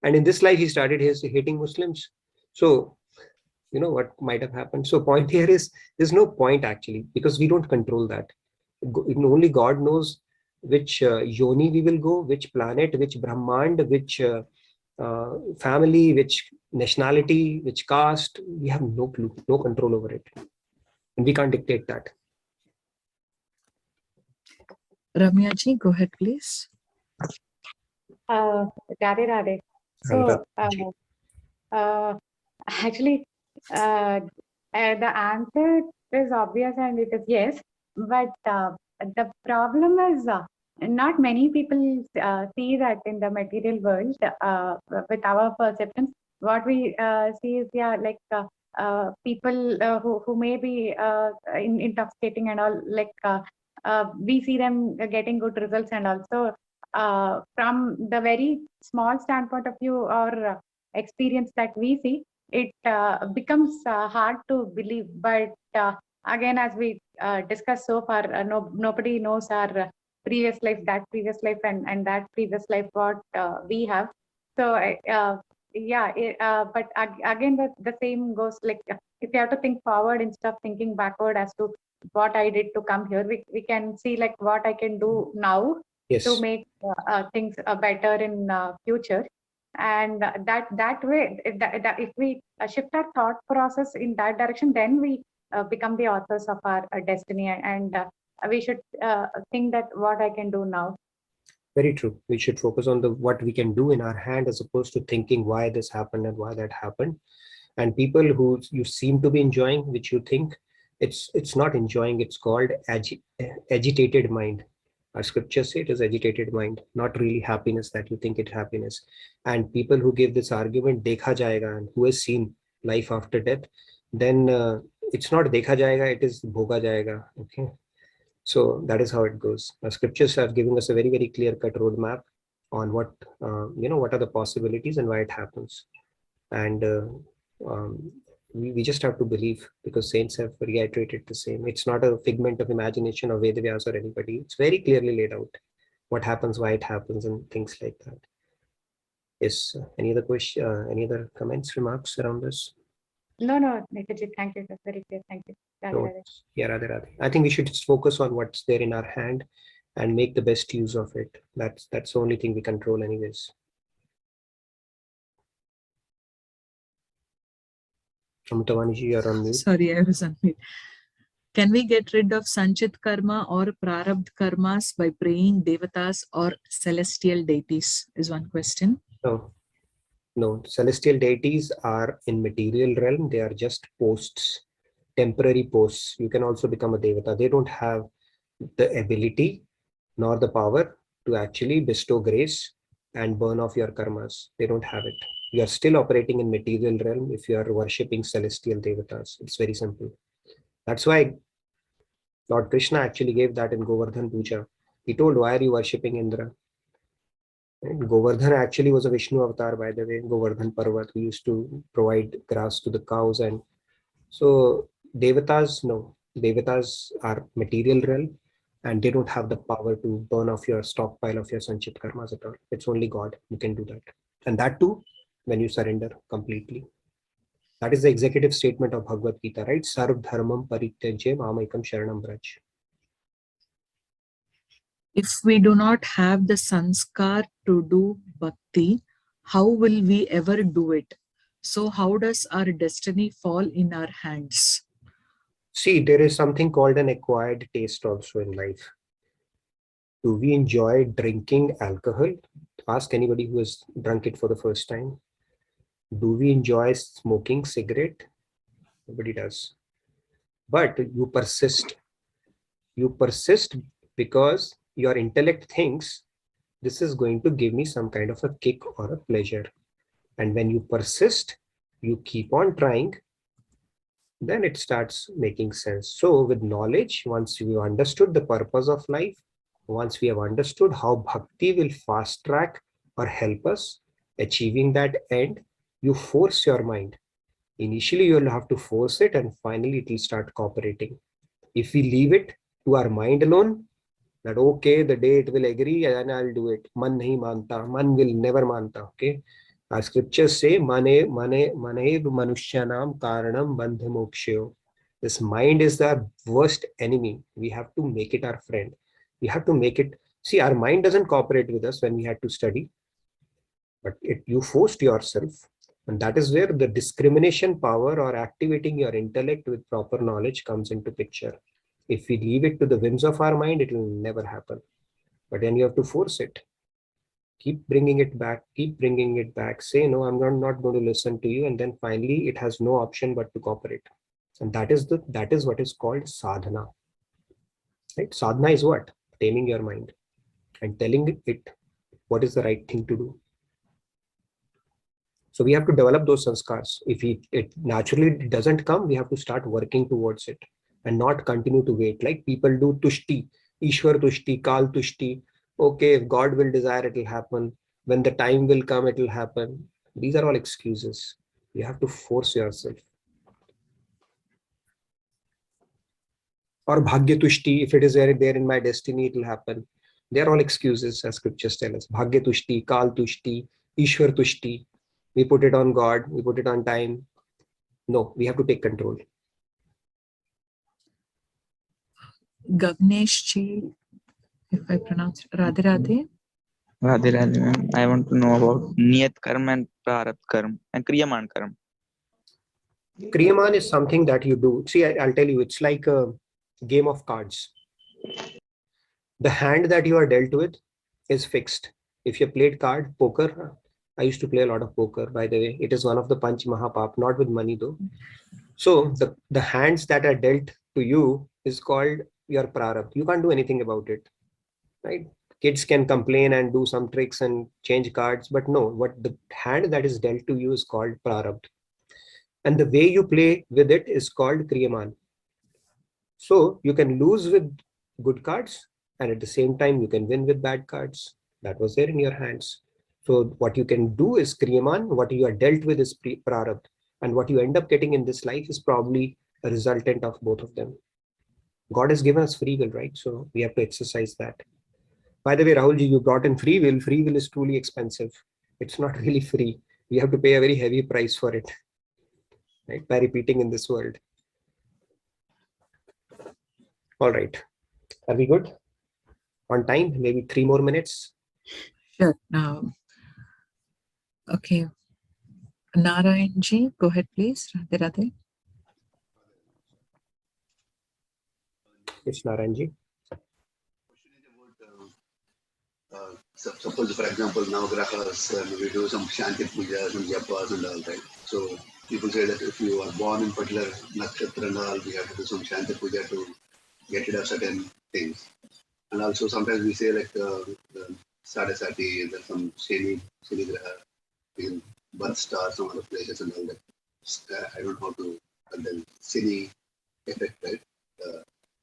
and in this life, he started hating Muslims. So you know what might have happened. So point here is there's no point actually, because we don't control that. Only God knows which yoni we will go, which planet, which Brahmand, which family, which nationality, which caste. We have no clue, no control over it, and we can't dictate that. Ramya ji, go ahead, please. Radhe Radhe. So, actually, the answer is obvious and it is yes, but the problem is not many people see that in the material world with our perceptions. What we see is people who may be intoxicating and all, we see them getting good results, and also from the very small standpoint of view or experience that we see, it becomes hard to believe. But again, as we discussed so far, nobody knows our previous life, that previous life, and that previous life what we have. So but again, the same goes, like if you have to think forward instead of thinking backward as to what I did to come here, we can see like what I can do now to make things better in future. And that way, if we shift our thought process in that direction, then we become the authors of our destiny, and we should think that what I can do now. Very true. We should focus on what we can do in our hand as opposed to thinking why this happened and why that happened. And people who you seem to be enjoying, which you think it's not enjoying, it's called agitated mind. Our scriptures say it is agitated mind, not really happiness that you think it's happiness. And people who give this argument, dekha jayega, and who has seen life after death, then it's not dekha jayega, it is bhoga jayega. Okay. So that is how it goes. The scriptures are giving us a very, very clear-cut roadmap on what what are the possibilities and why it happens. And we just have to believe, because saints have reiterated the same. It's not a figment of imagination of Vedavyas or anybody. It's very clearly laid out what happens, why it happens, and things like that. Yes. Any other question? Any other comments, remarks around this? No, Nitaji, thank you. That's very clear. Thank you. Yeah, Radhe Radhe. I think we should just focus on what's there in our hand and make the best use of it. That's the only thing we control anyways. Amutavaniji, you're on mute. Sorry, I was on mute. Can we get rid of Sanchit karma or Prarabdh karmas by praying devatas or celestial deities? Is one question. No, celestial deities are in material realm. They are just posts, temporary posts. You can also become a devata. They don't have the ability nor the power to actually bestow grace and burn off your karmas. They don't have it. You are still operating in material realm if you are worshipping celestial devatas. It's very simple. That's why Lord Krishna actually gave that in Govardhan Puja. He told, why are you worshipping Indra? And Govardhan actually was a Vishnu avatar, by the way. Govardhan Parvat, we used to provide grass to the cows. And so devatas, no. Devatas are material realm, and they don't have the power to burn off your stockpile of your Sanchit karmas at all. It's only God who can do that. And that too, when you surrender completely. That is the executive statement of Bhagavad Gita, right? Sarv dharmam parityajya mamayekam sharanam braj. If we do not have the sanskar to do bhakti, how will we ever do it? So how does our destiny fall in our hands? See, there is something called an acquired taste also in life. Do we enjoy drinking alcohol? Ask anybody who has drunk it for the first time. Do we enjoy smoking cigarette? Nobody does. But you persist. You persist because your intellect thinks this is going to give me some kind of a kick or a pleasure. And when you persist, you keep on trying, then it starts making sense. So with knowledge, once you understood the purpose of life, once we have understood how bhakti will fast track or help us achieving that end, you force your mind. Initially, you will have to force it, and finally it will start cooperating. If we leave it to our mind alone, that okay, the day it will agree and I'll do it. Man nahi manta. Man will never manta. Okay. Our scriptures say, mane manushyanam karanam bandha mokshayo. This mind is the worst enemy. We have to make it our friend. We have to make it. See, our mind doesn't cooperate with us when we had to study, but you forced yourself. And that is where the discrimination power or activating your intellect with proper knowledge comes into picture. If we leave it to the whims of our mind, it will never happen. But then you have to force it. Keep bringing it back, say, no, I'm not going to listen to you. And then finally it has no option but to cooperate. And that is what is called sadhana. Right? Sadhana is what? Taming your mind and telling it what is the right thing to do. So we have to develop those sanskars. If it naturally doesn't come, we have to start working towards it and not continue to wait like people do. Tushti, Ishwar Tushti, Kal Tushti. Okay, if God will desire, it will happen. When the time will come, it will happen. These are all excuses. You have to force yourself. Or bhagya tushti, if it is there in my destiny, it will happen. They are all excuses, as scriptures tell us. Bhagya tushti, kal tushti, ishwar tushti. We put it on God, we put it on time. No, we have to take control. Gavnesh ji, if I pronounce Radhe Radhe. Radhe Radhe, ma'am. I want to know about Niyat Karma and Prarabdha Karma and Kriyaman Karma. Kriyaman is something that you do. See, I'll tell you, it's like a game of cards. The hand that you are dealt with is fixed. If you played card, poker, I used to play a lot of poker, by the way. It is one of the Panch Mahapap, not with money though. So the hands that are dealt to you is called your prarabdha. You can't do anything about it, right? Kids can complain and do some tricks and change cards, but no, what the hand that is dealt to you is called prarabdha. And the way you play with it is called kriyaman. So you can lose with good cards, and at the same time you can win with bad cards. That was there in your hands. So what you can do is kriyaman, what you are dealt with is prarabdha, and what you end up getting in this life is probably a resultant of both of them. God has given us free will, right? So we have to exercise that. By the way, Rahulji, you brought in free will. Free will is truly expensive. It's not really free. We have to pay a very heavy price for it, right? By repeating in this world. All right. Are we good? On time? Maybe 3 more minutes? Sure. Okay. Narayan ji, go ahead, please. Radhe Radhe. It's Narayan ji. Suppose, for example, Navagrahas, we do some Shanti Puja, some Japas and all that. So people say that if you are born in particular nakshatra and all, we have to do some Shanti Puja to get rid of certain things. And also sometimes we say like the Sadasati, there's some Shani Graha, in birth stars, some other places and all that. I don't know how to call them Shani effect, right?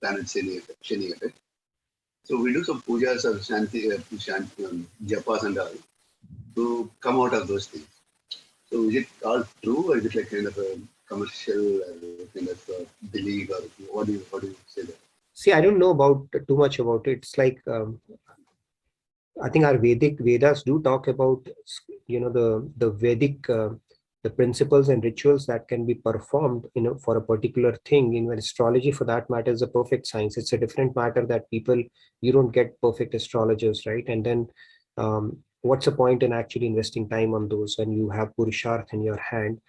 Planet Shani effect. So we do some pujas or Shanti, japas and all to come out of those things. So is it all true, or is it like kind of a commercial kind of belief, or what do you say that? See, I don't know about too much about it. It's like I think our Vedas do talk about, you know, the Vedic the principles and rituals that can be performed, you know, for a particular thing. In astrology, for that matter, is a perfect science. It's a different matter that people, you don't get perfect astrologers, right? And then what's the point in actually investing time on those when you have Purusharth in your hand?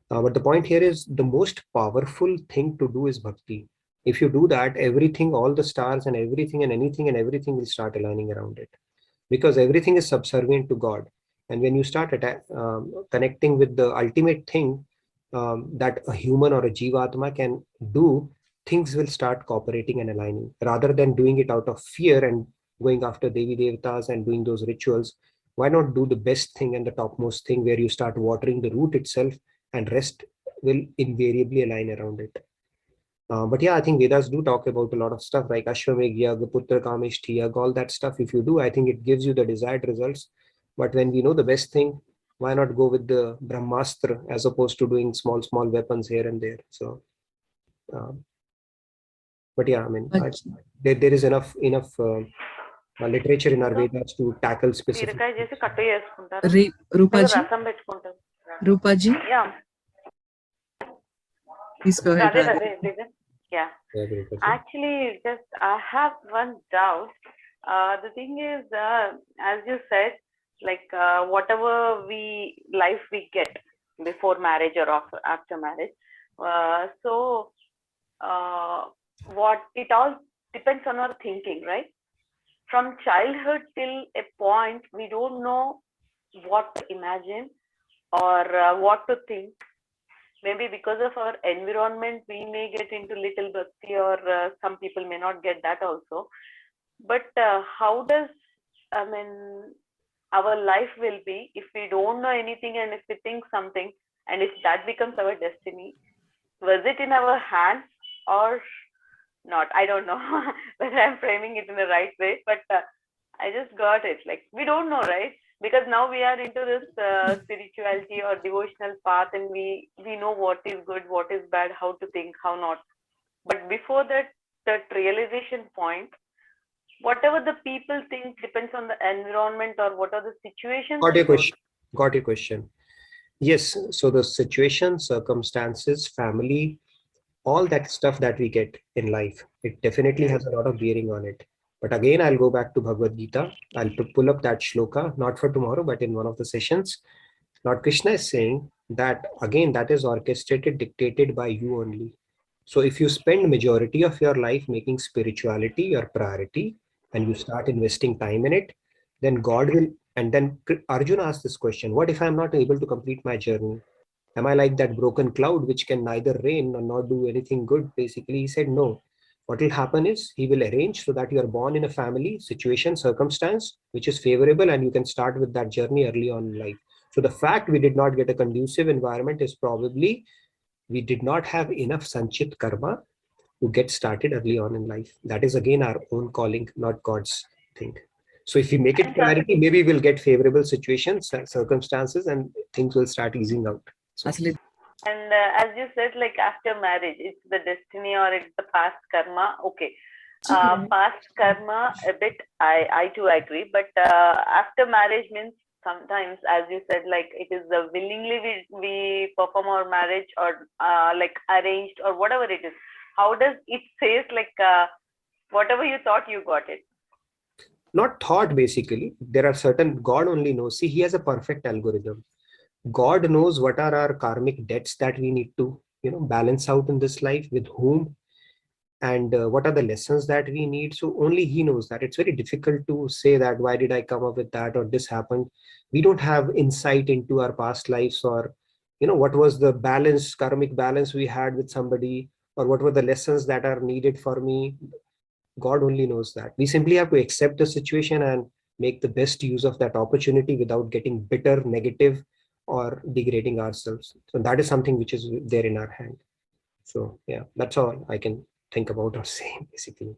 But the point here is the most powerful thing to do is bhakti. If you do that, everything, all the stars and everything and anything and everything will start aligning around it, because everything is subservient to God. And when you start connecting with the ultimate thing that a human or a jivatma can do, things will start cooperating and aligning, rather than doing it out of fear and going after Devi Devatas and doing those rituals. Why not do the best thing and the topmost thing, where you start watering the root itself, and rest will invariably align around it. But yeah, I think Vedas do talk about a lot of stuff like Ashwamedh Yag, Putra Kameshti Yag, all that stuff. If you do, I think it gives you the desired results. But when we know the best thing, why not go with the Brahmastra as opposed to doing small weapons here and there? So, but yeah, I mean, there is enough literature in our Vedas to tackle specific. Rupaji? Rupaji? Yeah. Please go ahead. Yeah. Actually, just I have one doubt. The thing is, as you said, like whatever life we get before marriage or after marriage, so what it all depends on our thinking, right? From childhood till a point, we don't know what to imagine or what to think. Maybe because of our environment, we may get into little bhakti, or some people may not get that also. But how does, I mean, our life will be if we don't know anything, and if we think something, and if that becomes our destiny? Was it in our hands or not? I don't know whether I'm framing it in the right way, but I just got it. Like, we don't know, right? Because now we are into this spirituality or devotional path, and we know what is good, what is bad, how to think, how not. But before that, that realization point, whatever the people think depends on the environment or what are the situations. Got your question. Got your question. Yes. So the situation, circumstances, family, all that stuff that we get in life, it definitely has a lot of bearing on it. But again, I'll go back to Bhagavad Gita. I'll pull up that shloka, not for tomorrow, but in one of the sessions. Lord Krishna is saying that again, that is orchestrated, dictated by you only. So if you spend majority of your life making spirituality your priority and you start investing time in it, then God will, and then Arjuna asked this question, what if I'm not able to complete my journey? Am I like that broken cloud which can neither rain or not do anything good? Basically, he said, no. What will happen is he will arrange so that you are born in a family, situation, circumstance, which is favorable, and you can start with that journey early on in life. So the fact we did not get a conducive environment is probably we did not have enough sanchit karma to get started early on in life. That is again our own calling, not God's thing. So if we make it priority, maybe we'll get favorable situations, circumstances, and things will start easing out. So, And as you said, like after marriage, it's the destiny or it's the past karma. Okay. Past karma, a bit, I too agree. But after marriage means sometimes, as you said, like it is the willingly we perform our marriage or like arranged or whatever it is. How does it says like whatever you thought you got it? Not thought, basically. There are certain, God only knows. See, he has a perfect algorithm. God knows what are our karmic debts that we need to, balance out in this life, with whom, and what are the lessons that we need. So only he knows that. It's very difficult to say that, why did I come up with that, or this happened. We don't have insight into our past lives, or, what was the balance, karmic balance we had with somebody, or what were the lessons that are needed for me. God only knows that. We simply have to accept the situation and make the best use of that opportunity without getting bitter, negative, or degrading ourselves. So that is something which is there in our hand. So yeah, that's all I can think about or say. Basically,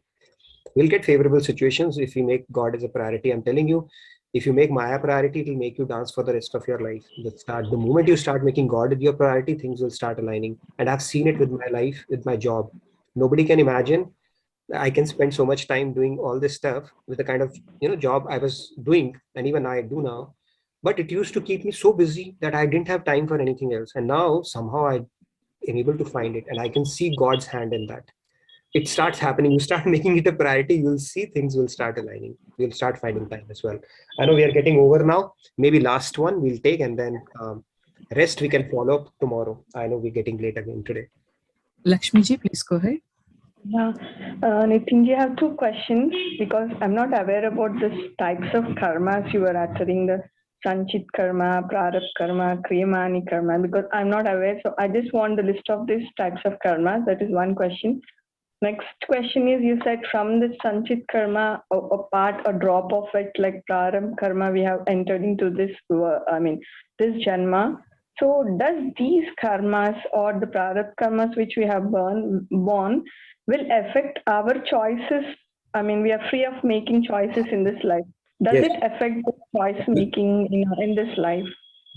we'll get favorable situations if we make God as a priority. I'm telling you, if you make Maya priority, it will make you dance for the rest of your life. The moment you start making God your priority, things will start aligning. And I've seen it with my life, with my job. Nobody can imagine I can spend so much time doing all this stuff with the kind of job I was doing, and even I do now. But it used to keep me so busy that I didn't have time for anything else. And now somehow I am able to find it, and I can see God's hand in that. It starts happening. You start making it a priority, you'll see things will start aligning. We'll start finding time as well. I know we are getting over now. Maybe last one we'll take, and then rest we can follow up tomorrow. I know we're getting late again today. Lakshmi ji, please go ahead. Yeah, Nitin, I have two questions because I'm not aware about these types of karmas you were uttering, the Sanchit karma, Prarabdha karma, Kriyamani karma, because I'm not aware. So I just want the list of these types of karmas. That is one question. Next question is, you said from the Sanchit karma, a part, a drop of it, like Prarabdha karma, we have entered into this, this Janma. So does these karmas or the Prarabdha karmas which we have born will affect our choices? We are free of making choices in this life. Does Yes. it affect the choice making in this life?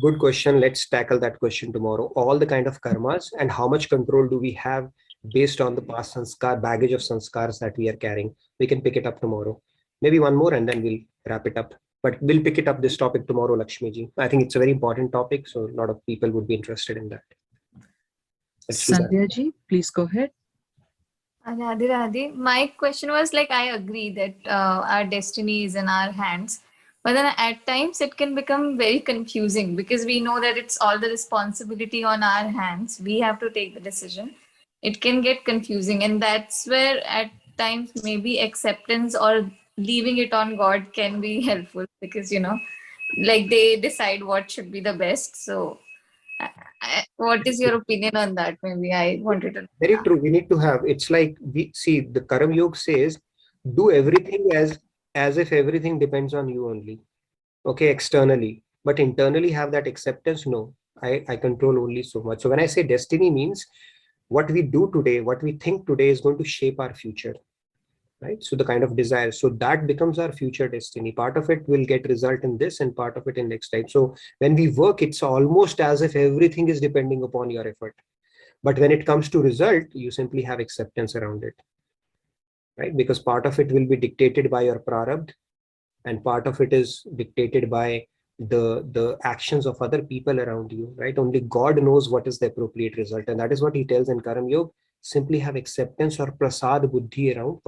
Good question. Let's tackle that question tomorrow. All the kind of karmas and how much control do we have based on the past sanskar, baggage of sanskars that we are carrying. We can pick it up tomorrow. Maybe one more and then we'll wrap it up. But we'll pick it up this topic tomorrow, Lakshmi ji. I think it's a very important topic, so a lot of people would be interested in that. Sandhya ji, please go ahead. Radhe Radhe. My question was like, I agree that our destiny is in our hands. But then at times it can become very confusing because we know that it's all the responsibility on our hands. We have to take the decision. It can get confusing. And that's where at times maybe acceptance or leaving it on God can be helpful because, like they decide what should be the best. So what is your opinion on that? Maybe I wanted to. Very true. We need to have, it's like, we see the Karam Yoga says, do everything as if everything depends on you only. Okay, externally, but internally have that acceptance. No, I control only so much. So when I say destiny means what we do today, what we think today is going to shape our future, right? So the kind of desire, so that becomes our future destiny. Part of it will get result in this and part of it in next time. So when we work, it's almost as if everything is depending upon your effort. But when it comes to result, you simply have acceptance around it. right? Because part of it will be dictated by your prarabdha, and part of it is dictated by the actions of other people around you, right? Only God knows what is the appropriate result, and that is what he tells in Karma Yoga. Simply have acceptance or prasad buddhi around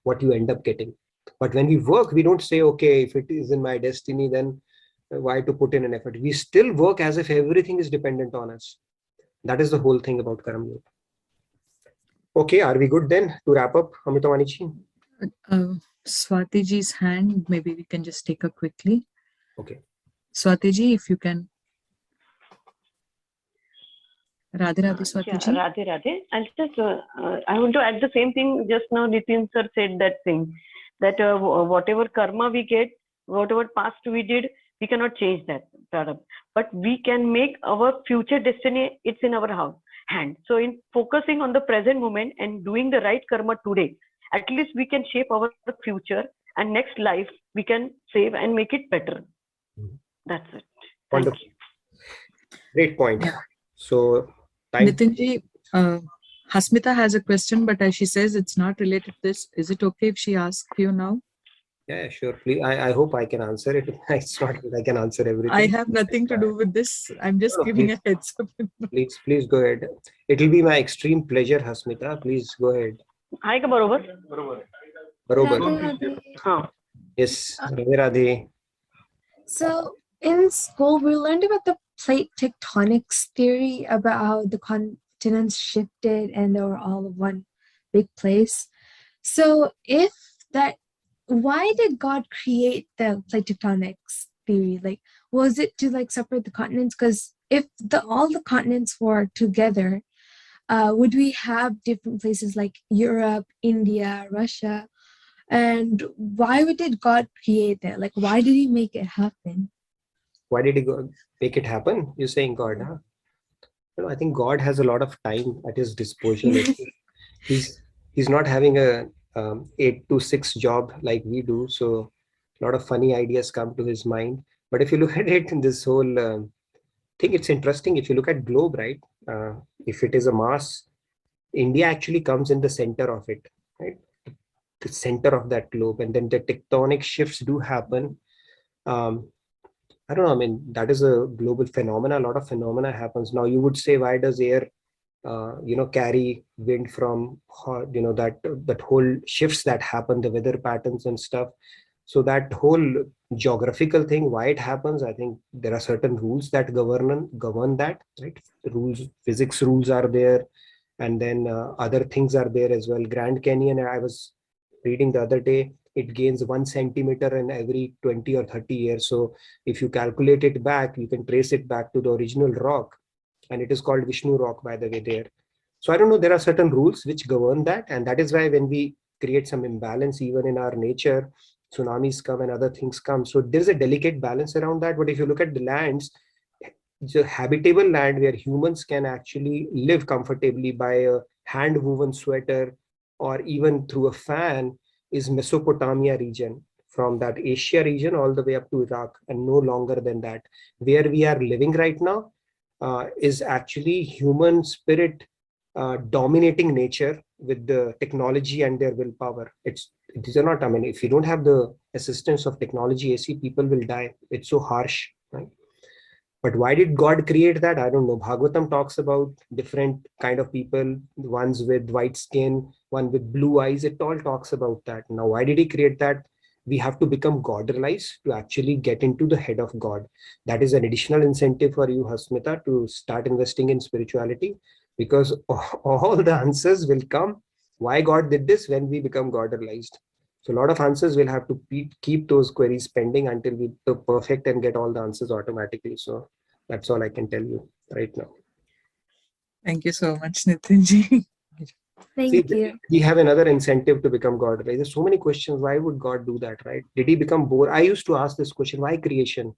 what you end up getting. But when we work, we don't say, okay, if it is in my destiny, then why to put in an effort? We still work as if everything is dependent on us. That is the whole thing about Karma Yoga. Okay, are we good then to wrap up, Amita Manichi? Swatiji's hand, maybe we can just take her quickly. Okay. Swatiji, if you can. Radhe Radhe, Swatiji. Yeah, Radhe Radhe. I'll just, I want to add the same thing. Just now Nitin sir said that thing, that whatever karma we get, whatever past we did, we cannot change that. But we can make our future destiny, it's in our hand. So in focusing on the present moment and doing the right karma today, at least we can shape our future, and next life we can save and make it better. That's it. Thank Wonderful. you. Great point. Yeah. So, Nitinji, Hasmita has a question, but as she says it's not related to this. Is it okay if she asks you now? Yeah, sure. Please, I hope I can answer it. It's not that I can answer everything. I have nothing to do with this. I'm just giving a heads up. Please go ahead. It will be my extreme pleasure, Hasmita. Please go ahead. Hi, barobar. Barobar. Yes, Radhe Radhe. So in school, we learned about the plate tectonics theory, about how the continents shifted and they were all of one big place. So if that, why did God create the plate tectonics theory? Like, was it to like separate the continents? Because if all the continents were together, would we have different places like Europe, India, Russia? And why did God create that? Like, why did he make it happen? Why did he make it happen? You're saying God, huh? I think God has a lot of time at his disposal. He's not having a 8 to 6 job like we do. So a lot of funny ideas come to his mind. But if you look at it in this whole thing, it's interesting. If you look at globe, right? If it is a mass, India actually comes in the center of it, right? The center of that globe, and then the tectonic shifts do happen. I don't know. I mean, that is a global phenomena. A lot of phenomena happens. Now, you would say, why does air, carry wind from, that whole shifts that happen, the weather patterns and stuff. So that whole geographical thing, why it happens, I think there are certain rules that govern that, right? Rules, physics rules are there, and then other things are there as well. Grand Canyon, I was reading the other day, it gains 1 centimeter in every 20 or 30 years. So if you calculate it back, you can trace it back to the original rock, and it is called Vishnu rock, by the way, there. So I don't know, there are certain rules which govern that, and that is why when we create some imbalance even in our nature, tsunamis come and other things come. So there's a delicate balance around that. But if you look at the lands, the habitable land where humans can actually live comfortably by a hand woven sweater or even through a fan is Mesopotamia region, from that Asia region all the way up to Iraq, and no longer than that. Where we are living right now is actually human spirit dominating nature with the technology and their willpower. These are not, I mean, if you don't have the assistance of technology, AC, people will die. It's so harsh, right? But why did God create that? I don't know. Bhagavatam talks about different kind of people, ones with white skin, one with blue eyes. It all talks about that. Now, why did he create that? We have to become godrealized to actually get into the head of God. That is an additional incentive for you, Hasmita, to start investing in spirituality, because all the answers will come. Why God did this when we become godrealized? So a lot of answers will have to keep those queries pending until we perfect and get all the answers automatically. So that's all I can tell you right now. Thank you so much, Nitinji. Thank you. We have another incentive to become God. Right? There's so many questions. Why would God do that, right? Did he become bored? I used to ask this question, why creation?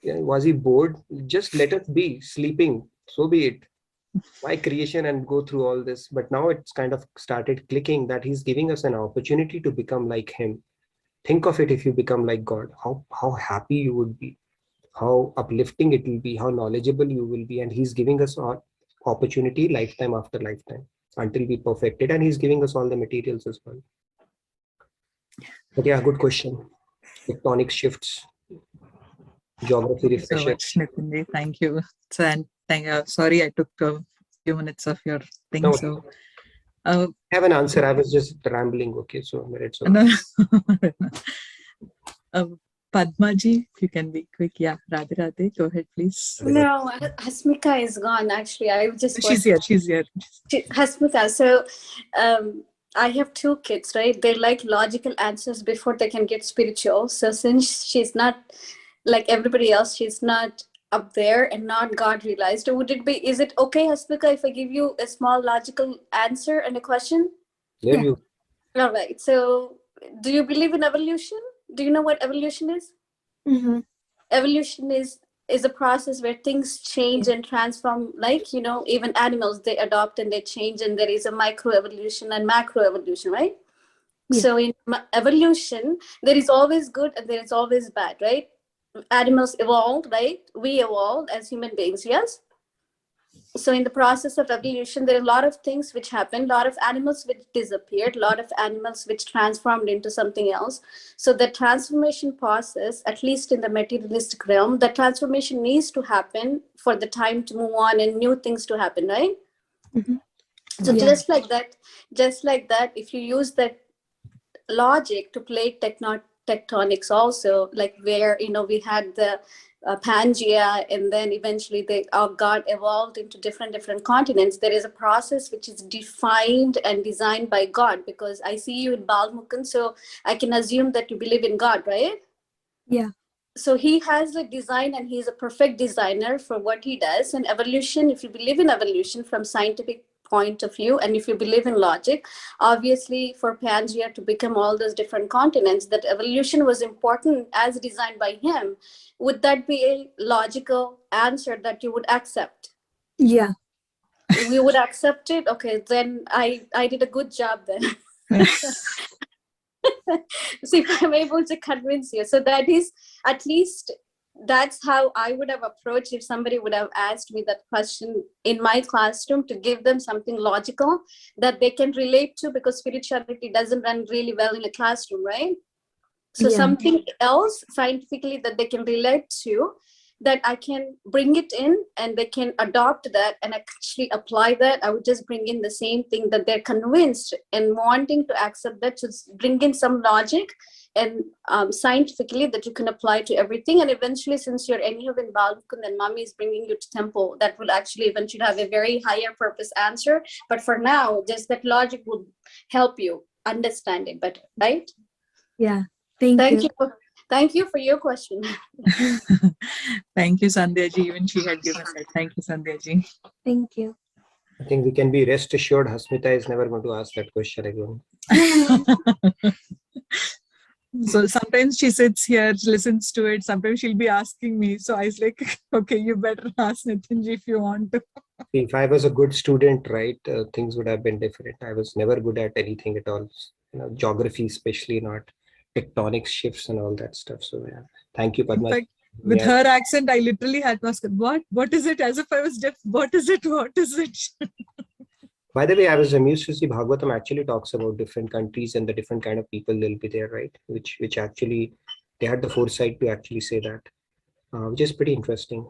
Was he bored? Just let us be sleeping. So be it. Why creation and go through all this? But now it's kind of started clicking that he's giving us an opportunity to become like him. Think of it, if you become like God, how happy you would be, how uplifting it will be, how knowledgeable you will be. And he's giving us an opportunity lifetime after lifetime until we perfect it. And he's giving us all the materials as well. But yeah, good question. Tectonic shifts, geography Thank you so refresher. much, Nitinji. Thank you. So, and sorry I took a few minutes of your thing. No, So, I have an answer. I was just rambling. Okay, so it's okay. no. Padmaji, if you can be quick. Yeah, Radhe Radhe, go ahead, please. No, Hasmika is gone. Actually, I just She's here. She's here. Hasmika. So, I have two kids, right? They like logical answers before they can get spiritual. So since she's not like everybody else, she's not up there and not God realized. Is it okay, Hasmika, if I give you a small logical answer and a question? There you. All right. So, do you believe in evolution? Do you know what evolution is? Mm-hmm. Evolution is a process where things change and transform, like, even animals, they adopt and they change, and there is a microevolution and macroevolution, right? So in evolution, there is always good and there is always bad, right? Animals evolved, right? We evolved as human beings, yes? So in the process of evolution, there are a lot of things which happened, a lot of animals which disappeared, a lot of animals which transformed into something else. So the transformation process, at least in the materialistic realm, the transformation needs to happen for the time to move on and new things to happen, right? Mm-hmm. So just like that, if you use that logic to play tectonics also, like where we had the Pangea, and then eventually God evolved into different continents. There is a process which is defined and designed by God, because I see you in Balmukhan, so I can assume that you believe in God, right? Yeah. So he has a design and he's a perfect designer for what he does. And evolution, if you believe in evolution from scientific point of view, and if you believe in logic, obviously for Pangea to become all those different continents, that evolution was important as designed by him. Would that be a logical answer that you would accept? Yeah. We would accept it. Okay, then I did a good job then. See if I'm able to convince you. So that is, at least that's how I would have approached if somebody would have asked me that question in my classroom, to give them something logical that they can relate to, because spirituality doesn't run really well in a classroom, right? So something else scientifically that they can relate to, that I can bring it in and they can adopt that and actually apply that. I would just bring in the same thing that they're convinced and wanting to accept that, to bring in some logic and scientifically that you can apply to everything. And eventually, since you're anyhow in Balmukhan and mommy is bringing you to temple, that will actually eventually have a very higher purpose answer. But for now, just that logic will help you understand it better, right? Yeah. Thank you. Thank you for your question. Thank you, Sandhya ji. Even she had given that. Thank you, Sandhya ji. Thank you. I think we can be rest assured Hasmita is never going to ask that question again. So sometimes she sits here, listens to it. Sometimes she'll be asking me. So I was like, okay, you better ask Nitinji if you want to. If I was a good student, right, things would have been different. I was never good at anything at all. Geography, especially not tectonic shifts and all that stuff. So yeah, thank you, Padma. In fact, with her accent, I literally had to ask her, what is it? As if I was deaf. What is it? What is it? By the way, I was amused to see Bhagavatam actually talks about different countries and the different kind of people they'll be there, right? Which actually, they had the foresight to actually say that, which is pretty interesting.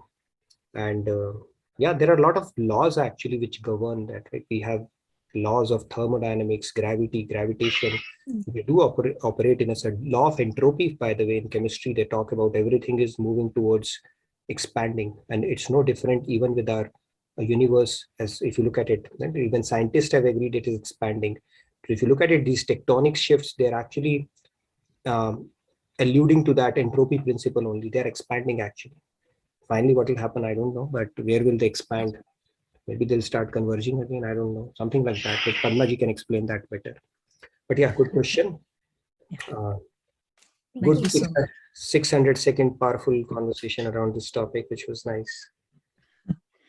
And yeah, there are a lot of laws actually which govern that, right? We have laws of thermodynamics, gravity, gravitation. We do operate in a certain law of entropy. By the way, in chemistry, they talk about everything is moving towards expanding, and it's no different even with our universe. As if you look at it, and even scientists have agreed it is expanding. But if you look at it, these tectonic shifts, they're actually alluding to that entropy principle only. They're expanding actually. Finally, what will happen, I don't know, but where will they expand? Maybe they'll start converging again. I don't know, something like that. But Padmaji can explain that better. But yeah, good question. Good 600-second powerful conversation around this topic, which was nice.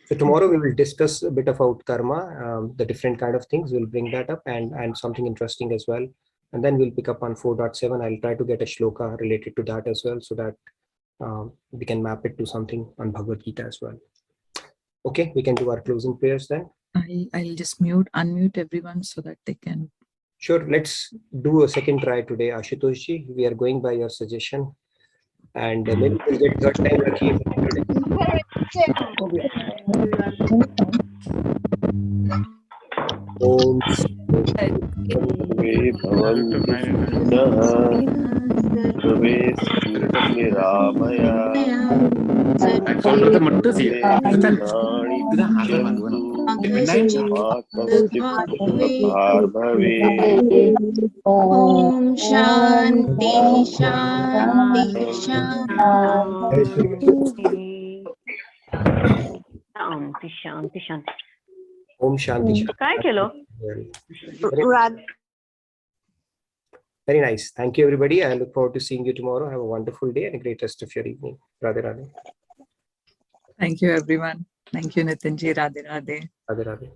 So tomorrow we will discuss a bit about karma, the different kind of things. We'll bring that up and something interesting as well. And then we'll pick up on 4.7. I'll try to get a shloka related to that as well, so that we can map it to something on Bhagavad Gita as well. Okay, we can do our closing prayers then. I'll just unmute everyone so that they can Sure, let's do a second try today, Ashutosh ji. We are going by your suggestion, and maybe we'll get third time lucky today. Om सर्वे भवन्तु सुखिनः सर्वे सन्तु निरामया सर्वे भद्राणि पश्यन्तु मा कश्चित् दुःखभाग्भवेत् ॐ शान्ति शान्ति शांती शांती शांती. Om Shanti. काय केलं? Very nice. Thank you, everybody. I look forward to seeing you tomorrow. Have a wonderful day and a great rest of your evening. Radhe Radhe. Thank you, everyone. Thank you, Nitinji. Radhe Radhe. Radhe Radhe.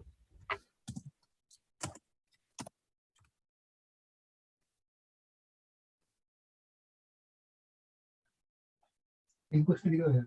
Inquest video है